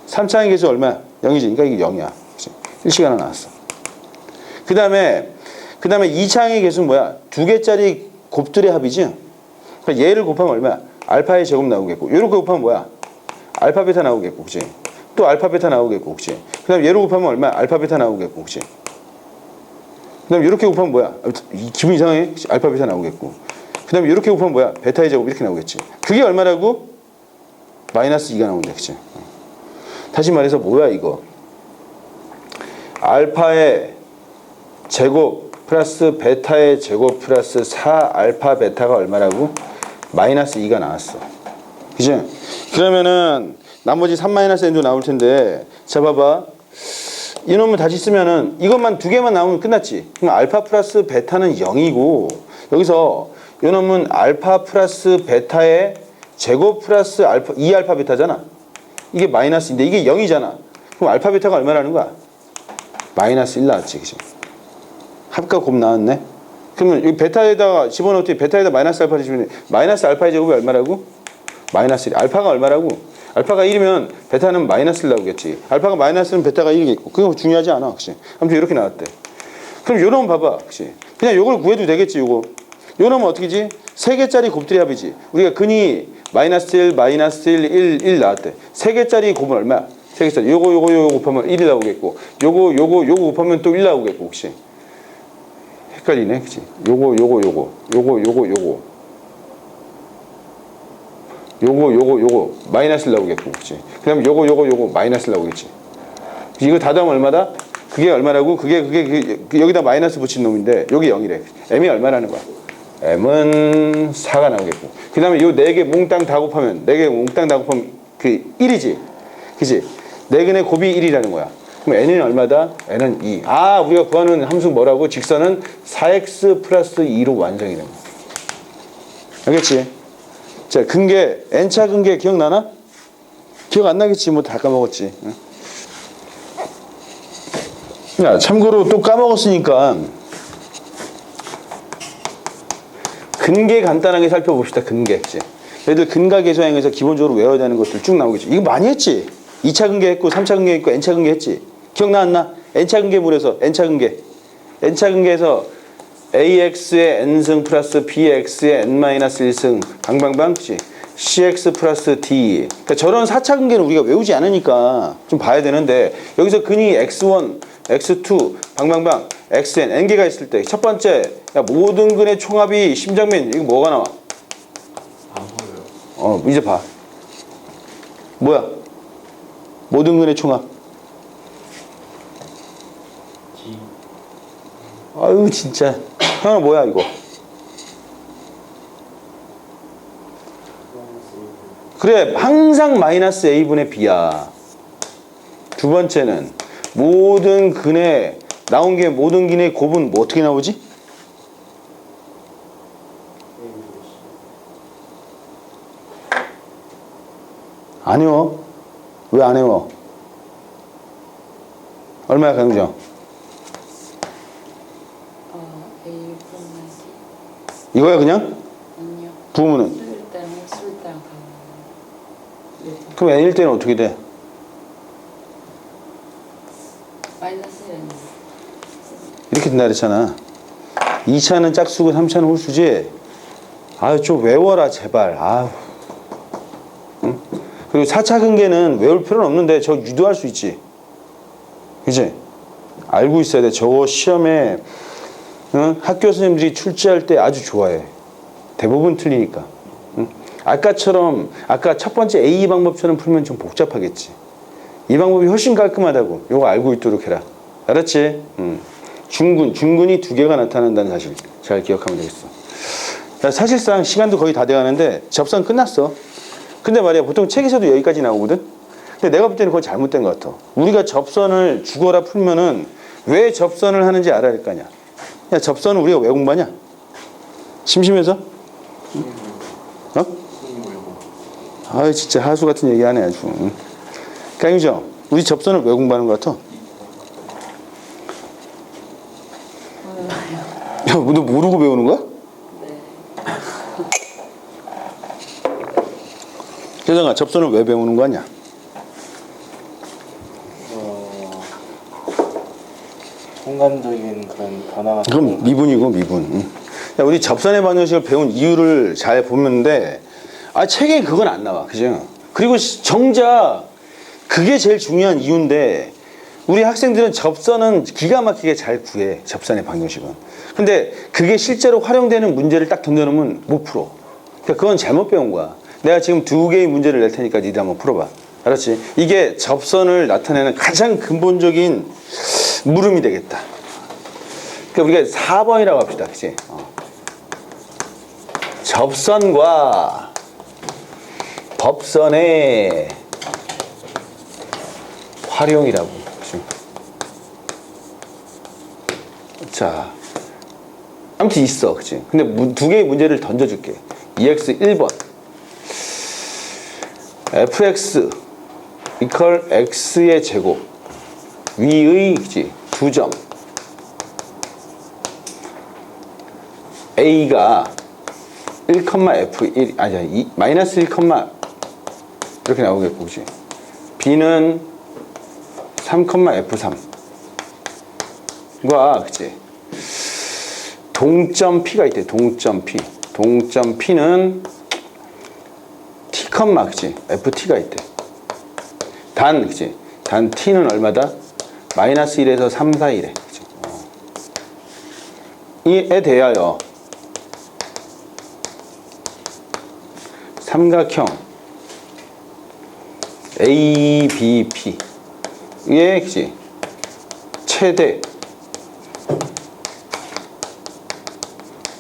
3차의 계수 얼마야? 0이지. 그러니까 이게 0이야. 그치? 1시간 하나 나왔어. 그 다음에 2차의 계수는 뭐야? 2개짜리 곱들의 합이지. 그러니까 얘를 곱하면 얼마야? 알파의 제곱 나오겠고 이렇게 곱하면 뭐야? 알파 베타 나오겠고 그치? 또 알파 베타 나오겠고 그치? 그 다음에 얘로 곱하면 얼마야? 알파 베타 나오겠고 그치? 그 다음에 이렇게 곱하면 뭐야? 기분 이상해? 그치? 알파 베타 나오겠고 그 다음에 이렇게 곱하면 뭐야? 베타의 제곱 이렇게 나오겠지. 그게 얼마라고? 마이너스 2가 나온다. 그치? 다시 말해서 뭐야 이거? 알파의 제곱 플러스 베타의 제곱 플러스 4알파 베타가 얼마라고? 마이너스 2가 나왔어. 그치? 그러면은 나머지 3-n도 나올 텐데, 자 봐봐. 이놈을 다시 쓰면은 이것만 두 개만 나오면 끝났지. 그럼 알파 플러스 베타는 0이고, 여기서 이놈은 알파 플러스 베타의 제곱 플러스 알파 2알파 베타잖아. 이게 마이너스인데 이게 0이잖아. 그럼 알파 베타가 얼마라는 거야? 마이너스 1 나왔지. 그치? 합과 곱 나왔네. 그러면 이 베타에다가 집어넣을 베타에다 마이너스 알파를 집어넣으면 마이너스 알파의 제곱이 얼마라고? 마이너스 1. 알파가 얼마라고? 알파가 1이면 베타는 마이너스 1 나오겠지. 알파가 마이너스는 베타가 1이겠고. 그거 중요하지 않아. 그치? 아무튼 이렇게 나왔대. 그럼 요 놈 봐봐. 그치? 그냥 요걸 구해도 되겠지. 요거. 요 놈은 어떻게지? 3개짜리 곱들이 합이지. 우리가 근이 마이너스 1, 마이너스 1, 1 나왔대. 3개짜리 곱은 얼마야? 3개짜리. 요거 곱하면 1이 나오겠고. 요거 곱하면 또 1 나오겠고. 혹시? 헷갈리네. 그치? 요거 마이너스 1 나오겠고. 그치? 그 다음에 요거 마이너스 1 나오겠지. 이거 다 더하면 얼마다? 그게 얼마라고? 그게 여기다 마이너스 붙인 놈인데 여기 0이래. m이 얼마라는 거야? m은 4가 나오겠고. 그 다음에 요 4개 몽땅 다 곱하면 4개 몽땅 다 곱하면 그 1이지. 그치? 4근의 곱이 1이라는 거야. 그럼 n은 얼마다? n은 2. 아, 우리가 구하는 함수 뭐라고? 직선은 4x 플러스 2로 완성이 됩니다. 알겠지? 자, 근계, n차 근계 기억나나? 기억 안 나겠지. 뭐 다 까먹었지. 야, 참고로 또 까먹었으니까 근계 간단하게 살펴봅시다. 근계. 얘들 근과 계수항에서 기본적으로 외워야 되는 것들 쭉 나오겠지. 이거 많이 했지. 2차 근계 했고 3차 근계 했고 n차 근계 했지. 기억나 안 나? n차 근계물에서 n차 근계. n차 근계에서 ax의 n승 플러스 bx의 n-1승 방방방 그치? cx 플러스 d. 그러니까 저런 4차 근계는 우리가 외우지 않으니까 좀 봐야 되는데 여기서 근이 x1, x2 방방방 xn n개가 있을 때 첫 번째 야, 모든 근의 총합이 심정면 이거 뭐가 나와? 안 보여요. 이제 봐. 뭐야? 모든 근의 총합. G. 아유 진짜. 형은 뭐야 이거? 그래 항상 마이너스 a분의 b야. 두 번째는 모든 근의 나온 게 모든 근의 곱은 뭐 어떻게 나오지? 안 외워? 왜 안 외워? 얼마야 강정? A 분의 이거야 그냥? 아니요. 부으면은 쓸 때는 가면. 그럼 n일 때는 어떻게 돼? 마이너스 1. 이렇게 된다 그랬잖아. 2차는 짝수고 3차는 홀수지. 아유 좀 외워라 제발. 아유. 응? 그리고 4차 근계는 외울 필요는 없는데 저 유도할 수 있지. 그치? 알고 있어야 돼. 저거 시험에 응? 학교 선생님들이 출제할 때 아주 좋아해. 대부분 틀리니까. 응? 아까처럼 아까 첫 번째 A 방법처럼 풀면 좀 복잡하겠지. 이 방법이 훨씬 깔끔하다고. 요거 알고 있도록 해라. 알았지? 중근이 두 개가 나타난다는 사실 잘 기억하면 되겠어. 자, 사실상 시간도 거의 다 돼가는데 접선 끝났어. 근데 말이야 보통 책에서도 여기까지 나오거든. 근데 내가 볼 때는 그건 잘못된 것 같아. 우리가 접선을 죽어라 풀면은 왜 접선을 하는지 알아야 할 거 아니야. 야 접선은 우리가 왜 공부하냐? 심심해서? 어? 아 진짜 하수 같은 얘기 하네 아주. 강유정, 우리 접선을 왜 공부하는 것 같아? 야, 너 모르고 배우는 거야? 네. 혜정아, 접선을 왜 배우는 거 아니야? 순간적인 그런 변화가. 그럼 미분이고 미분. 응. 야, 우리 접선의 방정식을 배운 이유를 잘 보는데 책에 그건 안 나와. 그죠? 그리고 정작 그게 제일 중요한 이유인데 우리 학생들은 접선은 기가 막히게 잘 구해. 접선의 방정식은. 근데 그게 실제로 활용되는 문제를 딱 던져놓으면 못 풀어. 그러니까 그건 잘못 배운 거야. 내가 지금 2개의 문제를 낼 테니까 니들 한번 풀어봐. 알았지? 이게 접선을 나타내는 가장 근본적인 물음이 되겠다. 그러니까 우리가 4번이라고 합시다. 그치? 접선과 법선의 활용이라고. 그치? 자, 아무튼 있어. 그치? 근데 2개의 문제를 던져줄게. EX 1번. fx 이퀄 x의 제곱 위의 그치? 2점 a가 1,f1 아니 마이너스 1, 이렇게 나오겠고 그치? b는 3,f3과 그치? 동점 p가 있대. 동점 p는 t, 그치? ft가 있대. 단 그치? 단 t는 얼마다? 마이너스 1에서 3 사이래. 그치? 이에 대하여 삼각형 ABP의 그치? 최대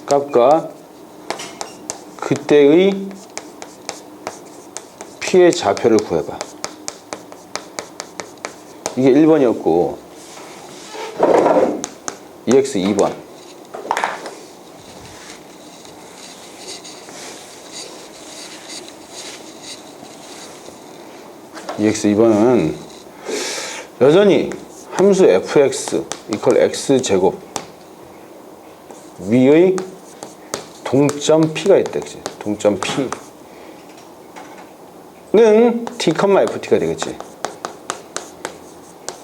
값과 그때의 P의 좌표를 구해봐. 이게 1번이었고 EX 2번. EX 2번은 여전히 함수 fx 이퀄 x제곱 위의 동점 p가 있다. 그치? 동점 p는 t, ft가 되겠지.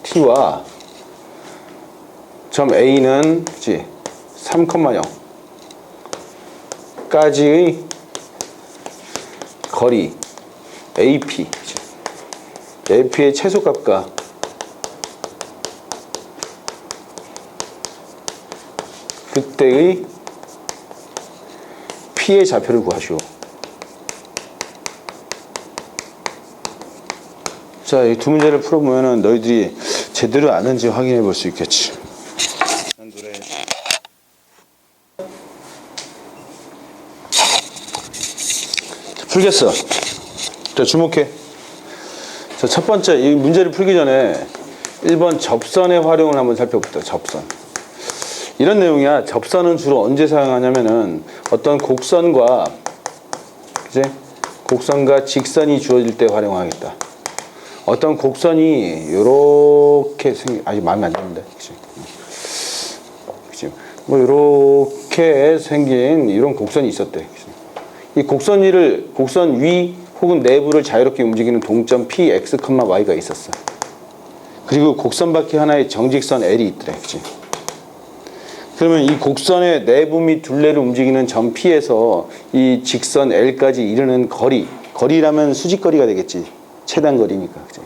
t와 점 a는 그치? 3,0 까지의 거리 AP 그치? AP의 최소값과 그때의 P의 좌표를 구하시오. 자, 이 두 문제를 풀어보면 너희들이 제대로 아는지 확인해 볼 수 있겠지. 풀겠어. 자, 주목해. 자, 첫 번째, 이 문제를 풀기 전에 1번 접선의 활용을 한번 살펴보자. 접선. 이런 내용이야. 접선은 주로 언제 사용하냐면은 어떤 곡선과 그치? 곡선과 직선이 주어질 때 활용하겠다. 어떤 곡선이 요렇게 아직 마음에 안 드는데. 그치? 그치? 뭐 요렇게 생긴 이런 곡선이 있었대. 그치? 이 곡선 위 혹은 내부를 자유롭게 움직이는 동점 P, X, Y가 있었어. 그리고 곡선 바퀴 하나에 정직선 L이 있더래. 그치? 그러면 이 곡선의 내부 및 둘레를 움직이는 점 P에서 이 직선 L까지 이르는 거리라면 수직거리가 되겠지. 최단거리니까. 그치?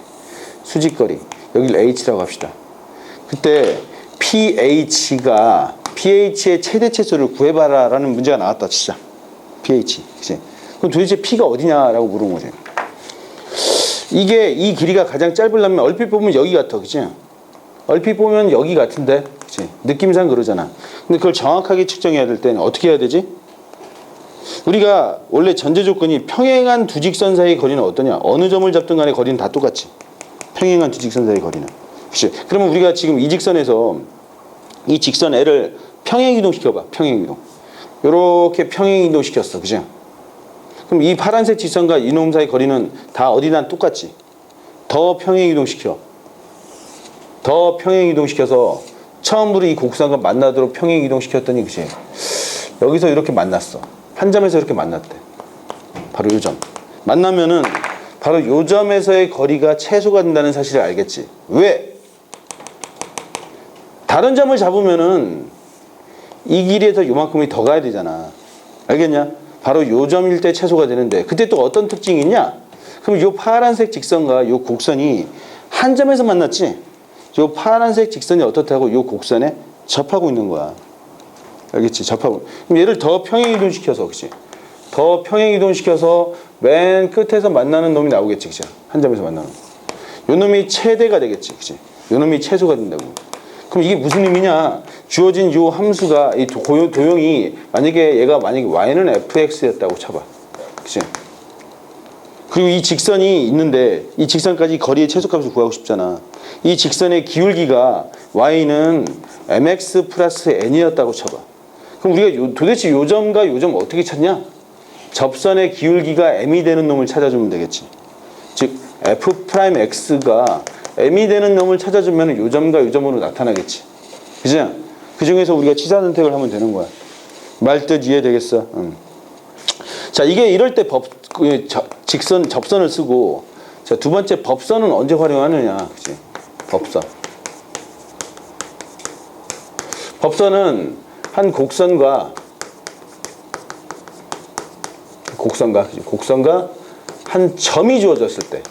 수직거리. 여기를 H라고 합시다. 그때 PH의 최대체수를 구해봐라 라는 문제가 나왔다. 진짜. PH. 그치? 그럼 도대체 P가 어디냐라고 물은 거지. 이게 이 길이가 가장 짧으려면 얼핏 보면 여기 같아. 그치? 얼핏 보면 여기 같은데. 그치? 느낌상 그러잖아. 근데 그걸 정확하게 측정해야 될 때는 어떻게 해야 되지? 우리가 원래 전제 조건이 평행한 두 직선 사이의 거리는 어떠냐? 어느 점을 잡든 간에 거리는 다 똑같지. 평행한 두 직선 사이의 거리는. 그치? 그러면 우리가 지금 이 직선에서 이 직선 L을 평행 이동시켜봐. 평행 이동. 요렇게 평행 이동시켰어. 그치? 그럼 이 파란색 직선과 이놈 사이 거리는 다 어디나 똑같지. 더 평행 이동시켜. 더 평행 이동시켜서 처음으로 이 곡선과 만나도록 평행 이동시켰더니 그치? 여기서 이렇게 만났어. 한 점에서 이렇게 만났대. 바로 요 점. 만나면은 바로 요 점에서의 거리가 최소가 된다는 사실을 알겠지. 왜? 다른 점을 잡으면은 이 길이에서 요만큼이 더 가야 되잖아. 알겠냐? 바로 요 점일 때 최소가 되는데 그때 또 어떤 특징이 있냐? 그럼 요 파란색 직선과 요 곡선이 한 점에서 만났지. 요 파란색 직선이 어떻다고 요 곡선에 접하고 있는 거야. 알겠지? 접하고. 그럼 얘를 더 평행 이동시켜서, 그치? 더 평행 이동시켜서 맨 끝에서 만나는 놈이 나오겠지, 그치? 한 점에서 만나는. 요 놈이 최대가 되겠지, 그치? 요 놈이 최소가 된다고. 그럼 이게 무슨 의미냐? 주어진 요 함수가 이 도형이 만약에 얘가 만약에 y는 fx였다고 쳐봐, 그치? 그리고 이 직선이 있는데 이 직선까지 거리의 최소값을 구하고 싶잖아. 이 직선의 기울기가 y는 mx 플러스 n이었다고 쳐봐. 그럼 우리가 도대체 요 점과 요 점 어떻게 찾냐? 접선의 기울기가 m이 되는 놈을 찾아주면 되겠지. 즉 f'x가 m이 되는 놈을 찾아주면 요 점과 요 점으로 나타나겠지. 그죠? 그 중에서 우리가 치사 선택을 하면 되는 거야. 말뜻 이해되겠어? 자, 이게 이럴 때 접선을 쓰고, 자, 두 번째 법선은 언제 활용하느냐, 그치? 법선. 법선은 한 곡선과 한 점이 주어졌을 때,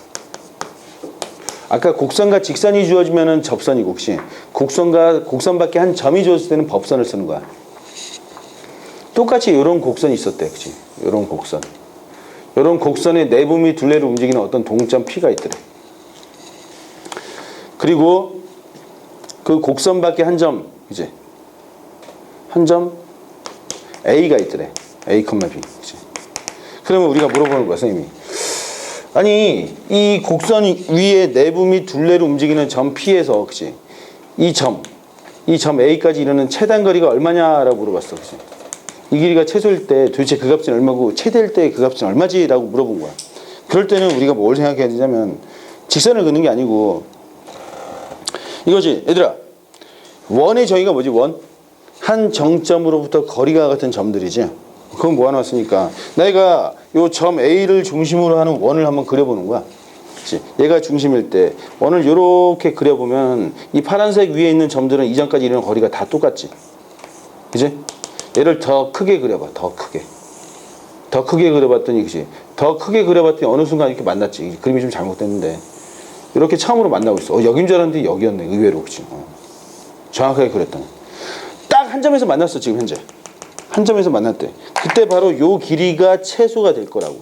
아까 곡선과 직선이 주어지면은 접선이고, 혹시 곡선밖에 한 점이 주어졌을 때는 법선을 쓰는 거야. 똑같이 이런 곡선이 있었대, 그치? 이런 곡선. 이런 곡선의 내부 및 둘레를 움직이는 어떤 동점 P가 있더래. 그리고 그 곡선밖에 한 점, 그치? 한 점 A가 있더래. A, B, 그치? 그러면 우리가 물어보는 거야, 선생님이. 아니, 이 곡선 위에 내부 및 둘레를 움직이는 점 P에서, 그치? 이 점 A까지 이르는 최단거리가 얼마냐라고 물어봤어, 그치? 이 길이가 최소일 때 도대체 그 값은 얼마고 최대일 때 그 값은 얼마지? 라고 물어본 거야. 그럴 때는 우리가 뭘 생각해야 되냐면 직선을 긋는 게 아니고 이거지. 얘들아, 원의 정의가 뭐지? 원? 한 정점으로부터 거리가 같은 점들이지. 그건 모아놨으니까 내가 요 점 A를 중심으로 하는 원을 한번 그려보는 거야. 그치? 얘가 중심일 때 원을 요렇게 그려보면 이 파란색 위에 있는 점들은 이전까지 이르는 거리가 다 똑같지. 그치? 얘를 더 크게 그려봐. 더 크게 그려봤더니, 그치? 더 크게 그려봤더니 어느 순간 이렇게 만났지. 그림이 좀 잘못됐는데 이렇게 처음으로 만나고 있어. 여긴 줄 알았는데 여기였네. 의외로, 그치? 정확하게 그렸더니 딱 한 점에서 만났어. 지금 현재 한 점에서 만났대. 그때 바로 요 길이가 최소가 될 거라고.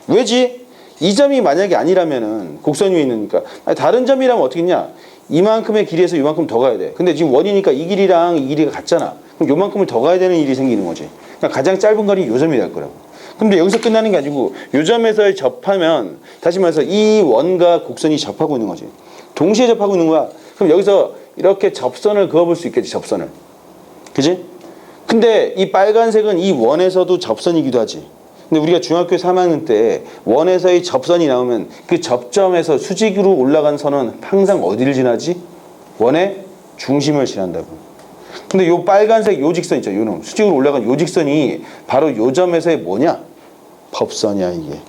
왜지? 이 점이 만약에 아니라면은 곡선 위에 있으니까 다른 점이라면 어떻게 했냐? 이만큼의 길이에서 이만큼 더 가야 돼. 근데 지금 원이니까 이 길이랑 이 길이가 같잖아. 그럼 요만큼을 더 가야 되는 일이 생기는 거지. 그러니까 가장 짧은 거리 요 점이 될 거라고. 근데 여기서 끝나는 게 아니고 요 점에서 접하면, 다시 말해서 이 원과 곡선이 접하고 있는 거지. 동시에 접하고 있는 거야. 그럼 여기서 이렇게 접선을 그어볼 수 있겠지. 접선을. 그지? 근데 이 빨간색은 이 원에서도 접선이기도 하지. 근데 우리가 중학교 3학년 때 원에서의 접선이 나오면 그 접점에서 수직으로 올라간 선은 항상 어디를 지나지? 원의 중심을 지난다고. 근데 요 빨간색 요 직선 있죠. 요놈 수직으로 올라간 요 직선이 바로 요 점에서의 뭐냐? 법선이야, 이게.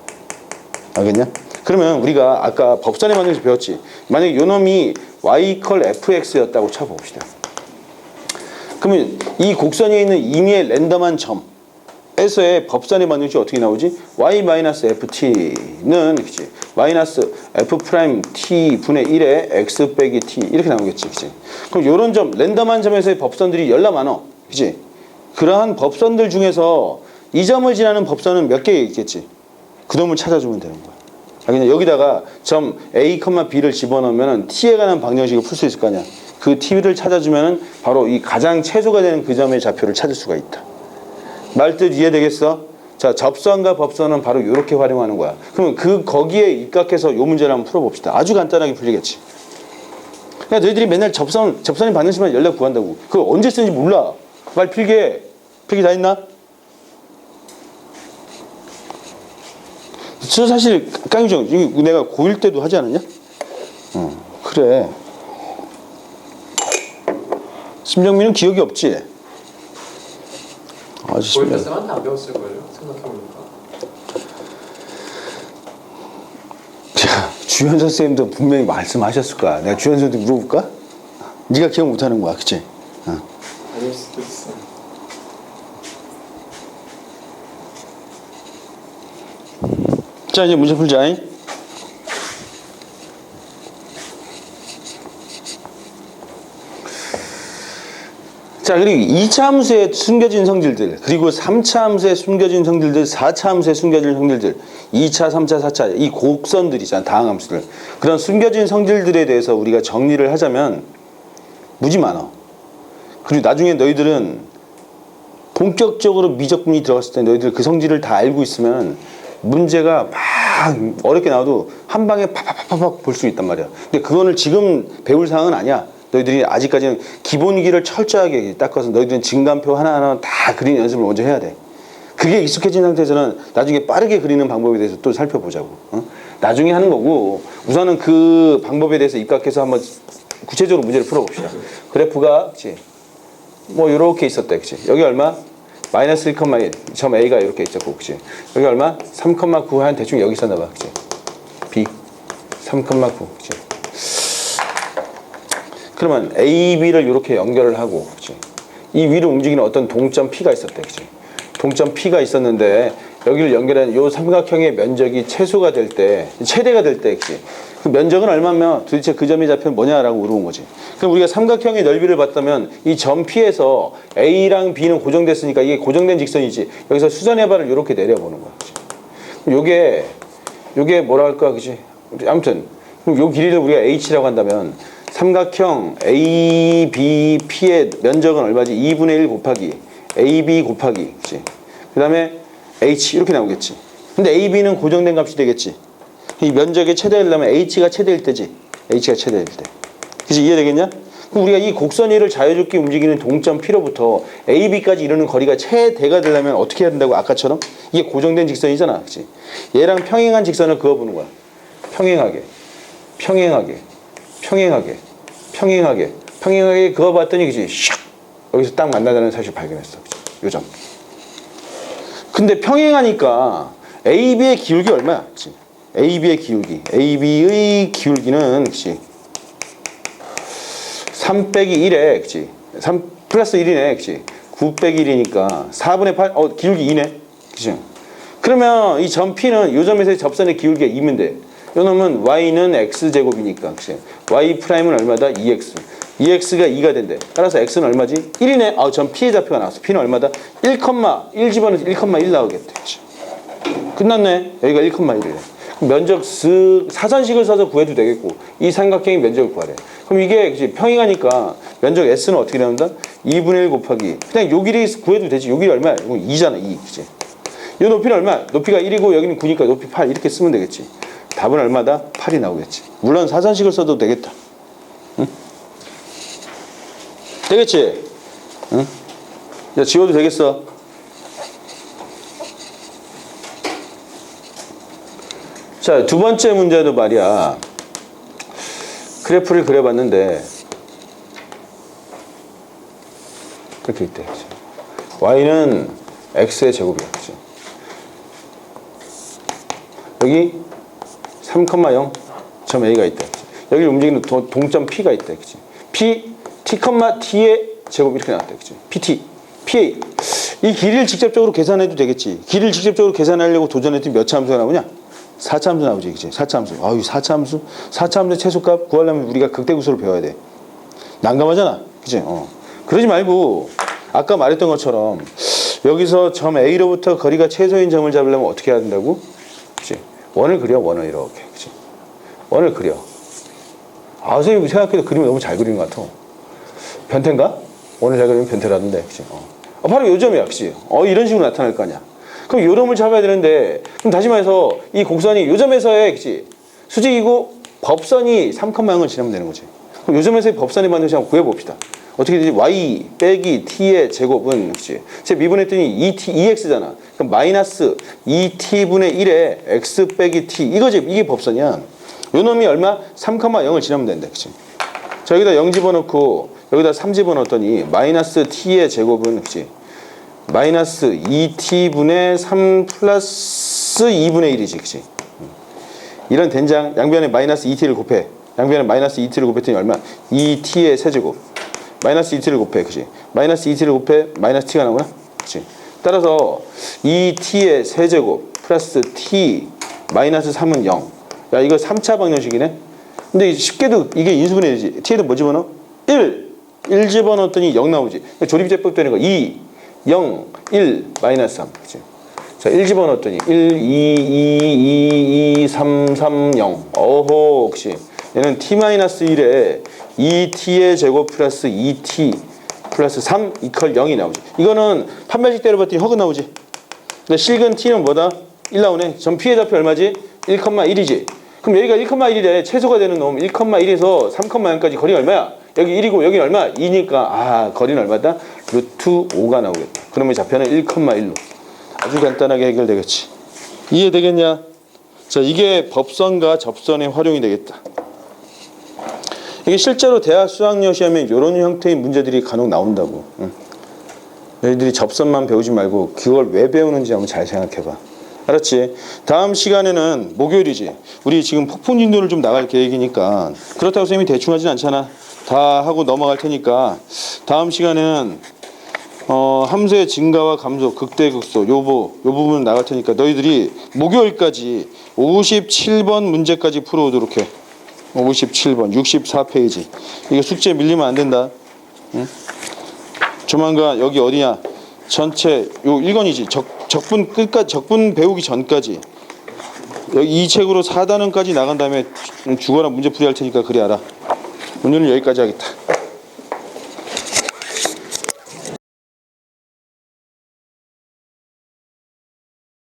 알겠냐? 그러면 우리가 아까 법선에 만들어서 배웠지. 만약에 요 놈이 y = fx였다고 쳐봅시다. 그러면 이 곡선에 있는 임의의 랜덤한 점에서의 법선의 반응식이 어떻게 나오지? y-ft는, 그치? 마이너스 f 프라임 t 분의 1에 x 빼기 t 이렇게 나오겠지, 그치? 그럼 요런 점, 랜덤한 점에서의 법선들이 열나 많어, 그치? 그러한 법선들 중에서 이 점을 지나는 법선은 몇 개 있겠지? 그 놈을 찾아주면 되는 거야. 그냥 여기다가 점 a, b를 집어넣으면 t에 관한 방정식을 풀 수 있을 거 아니야. 그 t를 찾아주면 바로 이 가장 최소가 되는 그 점의 좌표를 찾을 수가 있다. 말뜻 이해되겠어? 자, 접선과 법선은 바로 이렇게 활용하는 거야. 그러면 거기에 입각해서 요 문제를 한번 풀어봅시다. 아주 간단하게 풀리겠지. 그러니까 너희들이 맨날 접선이 받는 시간 연락 구한다고. 그거 언제 쓰는지 몰라. 말 필기 다 했나? 저 사실 깡유정 이거 내가 고1 때도 하지 않았냐? 그래. 심정민은 기억이 없지? 아주 고일때 쌤한테 안 배웠을 거예요. 생각해보니까. 자, 주현 선생님도 분명히 말씀하셨을 거야. 내가 주현 선생님한테 물어볼까? 네가 기억 못하는 거야, 그치? 아닐 수도 있어. 자, 이제 문제 풀자. 자, 그리고 2차 함수의 숨겨진 성질들, 그리고 3차 함수의 숨겨진 성질들, 4차 함수의 숨겨진 성질들, 2차, 3차, 4차, 이 곡선들이잖아, 다항 함수들. 그런 숨겨진 성질들에 대해서 우리가 정리를 하자면 무지 많아. 그리고 나중에 너희들은 본격적으로 미적분이 들어갔을 때 너희들 그 성질을 다 알고 있으면 문제가 막 어렵게 나와도 한 방에 팍팍팍팍 볼 수 있단 말이야. 근데 그거는 지금 배울 사항은 아니야. 너희들이 아직까지는 기본기를 철저하게 닦아서 너희들은 진간표 하나하나 다 그리는 연습을 먼저 해야 돼. 그게 익숙해진 상태에서는 나중에 빠르게 그리는 방법에 대해서 또 살펴보자고. 나중에 하는 거고 우선은 그 방법에 대해서 입각해서 한번 구체적으로 문제를 풀어봅시다. 그래프가 그치? 뭐 이렇게 있었대, 그치? 여기 얼마? 마이너스 1,1 점 A가 이렇게 있었고, 그치? 여기 얼마? 3,9 한 대충 여기 있었나 봐, 그치? B 3,9, 그치? 그러면 A, B를 이렇게 연결을 하고, 그치? 이 위로 움직이는 어떤 동점 P가 있었대, 그치? 동점 P가 있었는데 여기를 연결한 요 삼각형의 면적이 최소가 될 때, 최대가 될 때, 그치? 그 면적은 얼마면 도대체 그 점의 좌표는 뭐냐라고 물어본 거지. 그럼 우리가 삼각형의 넓이를 봤다면 이 점 P에서 A랑 B는 고정됐으니까 이게 고정된 직선이지. 여기서 수선의 발을 이렇게 내려보는 거야. 그치? 요게 뭐라 할까, 그치? 아무튼 그럼 요 길이를 우리가 H라고 한다면 삼각형 ABP의 면적은 얼마지? 2분의 1 곱하기 AB 곱하기, 그치? 그 다음에 H 이렇게 나오겠지. 근데 AB는 고정된 값이 되겠지. 이 면적의 최대하려면 H가 최대일 때지. H가 최대일 때. 그치? 이해되겠냐? 그럼 우리가 이 곡선 위를 자유롭게 움직이는 동점 P로부터 AB까지 이루는 거리가 최대가 되려면 어떻게 해야 된다고? 아까처럼 이게 고정된 직선이잖아, 그치? 얘랑 평행한 직선을 그어보는 거야. 평행하게, 평행하게, 평행하게, 평행하게, 평행하게 그어봤더니 그치? 샥! 여기서 딱 만나자는 사실을 발견했어. 그치? 요 점. 근데 평행하니까 AB의 기울기 얼마야? 그치? AB의 기울기. AB의 기울기는 그치? 3 빼기 1에 그치? 3 플러스 1이네, 그치? 9 빼기 1이니까 4분의 8, 기울기 2네, 그치? 그러면 이 점 P는 요 점에서의 접선의 기울기가 2면 돼. 요 놈은 Y는 X제곱이니까, 그치? Y 프라임은 얼마다? 2X. 2X가 2가 된대. 따라서 X는 얼마지? 1이네. 점 P의 좌표가 나왔어. P는 얼마다? 1, 집어넣어서 1,1 나오겠대, 그치? 끝났네. 여기가 1,1이래. 면적 사선식을 써서 구해도 되겠고 이 삼각형의 면적을 구하래. 그럼 이게 그치, 평행하니까 면적 S는 어떻게 나온다? 2분의 1 곱하기 그냥 요 길이 구해도 되지. 요 길이 얼마야? 이거 2잖아. 2. 그치? 요 높이는 얼마야? 높이가 1이고 여기는 9니까 높이 8 이렇게 쓰면 되겠지. 답은 얼마다? 8이 나오겠지. 물론 사선식을 써도 되겠다. 응? 되겠지? 응? 야, 지워도 되겠어. 자, 두 번째 문제도 말이야. 그래프를 그려봤는데 이렇게 있대. 그치? Y는 X의 제곱이야. 그치? 여기 3,0 점 A가 있대. 그치? 여기 움직이는 동점 P가 있대. 그치? P, T, T의 제곱 이렇게 나왔대. 그치? PT, PA. 이 길이를 직접적으로 계산해도 되겠지. 길이를 직접적으로 계산하려고 도전했더니 몇 차 함수가 나오냐? 4차 함수 나오지, 그치? 4차 함수. 아유, 4차 함수? 4차 함수 최소값 구하려면 우리가 극대구소를 배워야 돼. 난감하잖아, 그치? 그러지 말고, 아까 말했던 것처럼, 여기서 점 A로부터 거리가 최소인 점을 잡으려면 어떻게 해야 된다고? 그치? 원을 그려, 원을 이렇게, 그치? 원을 그려. 아, 선생님 생각해도 그림을 너무 잘 그리는 것 같아. 변태인가? 원을 잘 그리면 변태라던데, 그치? 바로 요 점이야, 그치? 이런 식으로 나타날 거 아니야. 그럼 요 점을 잡아야 되는데, 그럼 다시 말해서 이 곡선이 요 점에서의 그치? 수직이고 법선이 3,0을 지나면 되는 거지. 그럼 요 점에서의 법선의 반드시 한번 구해봅시다. 어떻게 되지? Y 빼기 T의 제곱은 그치? 제가 미분했더니 2X잖아. 그럼 마이너스 2T분의 1에 X 빼기 T. 이거지. 이게 법선이야. 요 놈이 얼마? 3,0을 지나면 된대. 그치? 자, 여기다 0 집어넣고 여기다 3 집어넣었더니 마이너스 T의 제곱은 그치? 마이너스 2t분의 3 플러스 2분의 1이지, 그치? 이런 된장, 양변에 마이너스 2t를 곱해. 양변에 마이너스 2t를 곱했더니 얼마? 2t의 세제곱. 마이너스 2t를 곱해, 그치? 마이너스 2t를 곱해, 마이너스 t가 나오나? 그치? 따라서 2t의 세제곱 플러스 t 마이너스 3은 0. 야, 이거 3차 방정식이네? 근데 쉽게도 이게 인수분해되지. t에도 뭐 집어넣어? 1. 1 집어넣었더니 0 나오지. 조립제법 되는 거 2, 0, 1, 마이너스 3. 그치? 자, 1 집어넣었더니 1, 2, 2, 2, 3, 3, 0. 어호, 혹시 얘는 t-1에 2t의 제곱 플러스 2t 플러스 3 이퀄 0이 나오지. 이거는 판별식 때려봤더니 허그 나오지. 근데 실근 t는 뭐다? 1 나오네. 전 p의 좌표 얼마지? 1,1이지. 그럼 여기가 1,1에 최소가 되는 놈 1,1에서 3,0까지 거리가 얼마야? 여기 1이고 여기 얼마? 2니까 아 거리는 얼마다? 루트 5가 나오겠다. 그러면 좌표는 1,1로 아주 간단하게 해결되겠지. 이해되겠냐? 자, 이게 법선과 접선의 활용이 되겠다. 이게 실제로 대학 수학여 시험에 이런 형태의 문제들이 간혹 나온다고. 너희들이 접선만 배우지 말고 그걸 왜 배우는지 한번 잘 생각해봐. 알았지? 다음 시간에는 목요일이지. 우리 지금 폭풍 진도를 좀 나갈 계획이니까 그렇다고 선생님이 대충 하진 않잖아. 다 하고 넘어갈 테니까 다음 시간에는 함수의 증가와 감소, 극대, 극소 요 부분 나갈 테니까 너희들이 목요일까지 57번 문제까지 풀어오도록 해. 57번 64페이지. 이거 숙제 밀리면 안 된다. 응? 조만간 여기 어디냐? 전체 요 1권이지. 적분 끝까지 적분 배우기 전까지 여기 이 책으로 4단원까지 나간 다음에 죽어라 문제 풀이 할 테니까 그래 알아. 오늘은 여기까지 하겠다.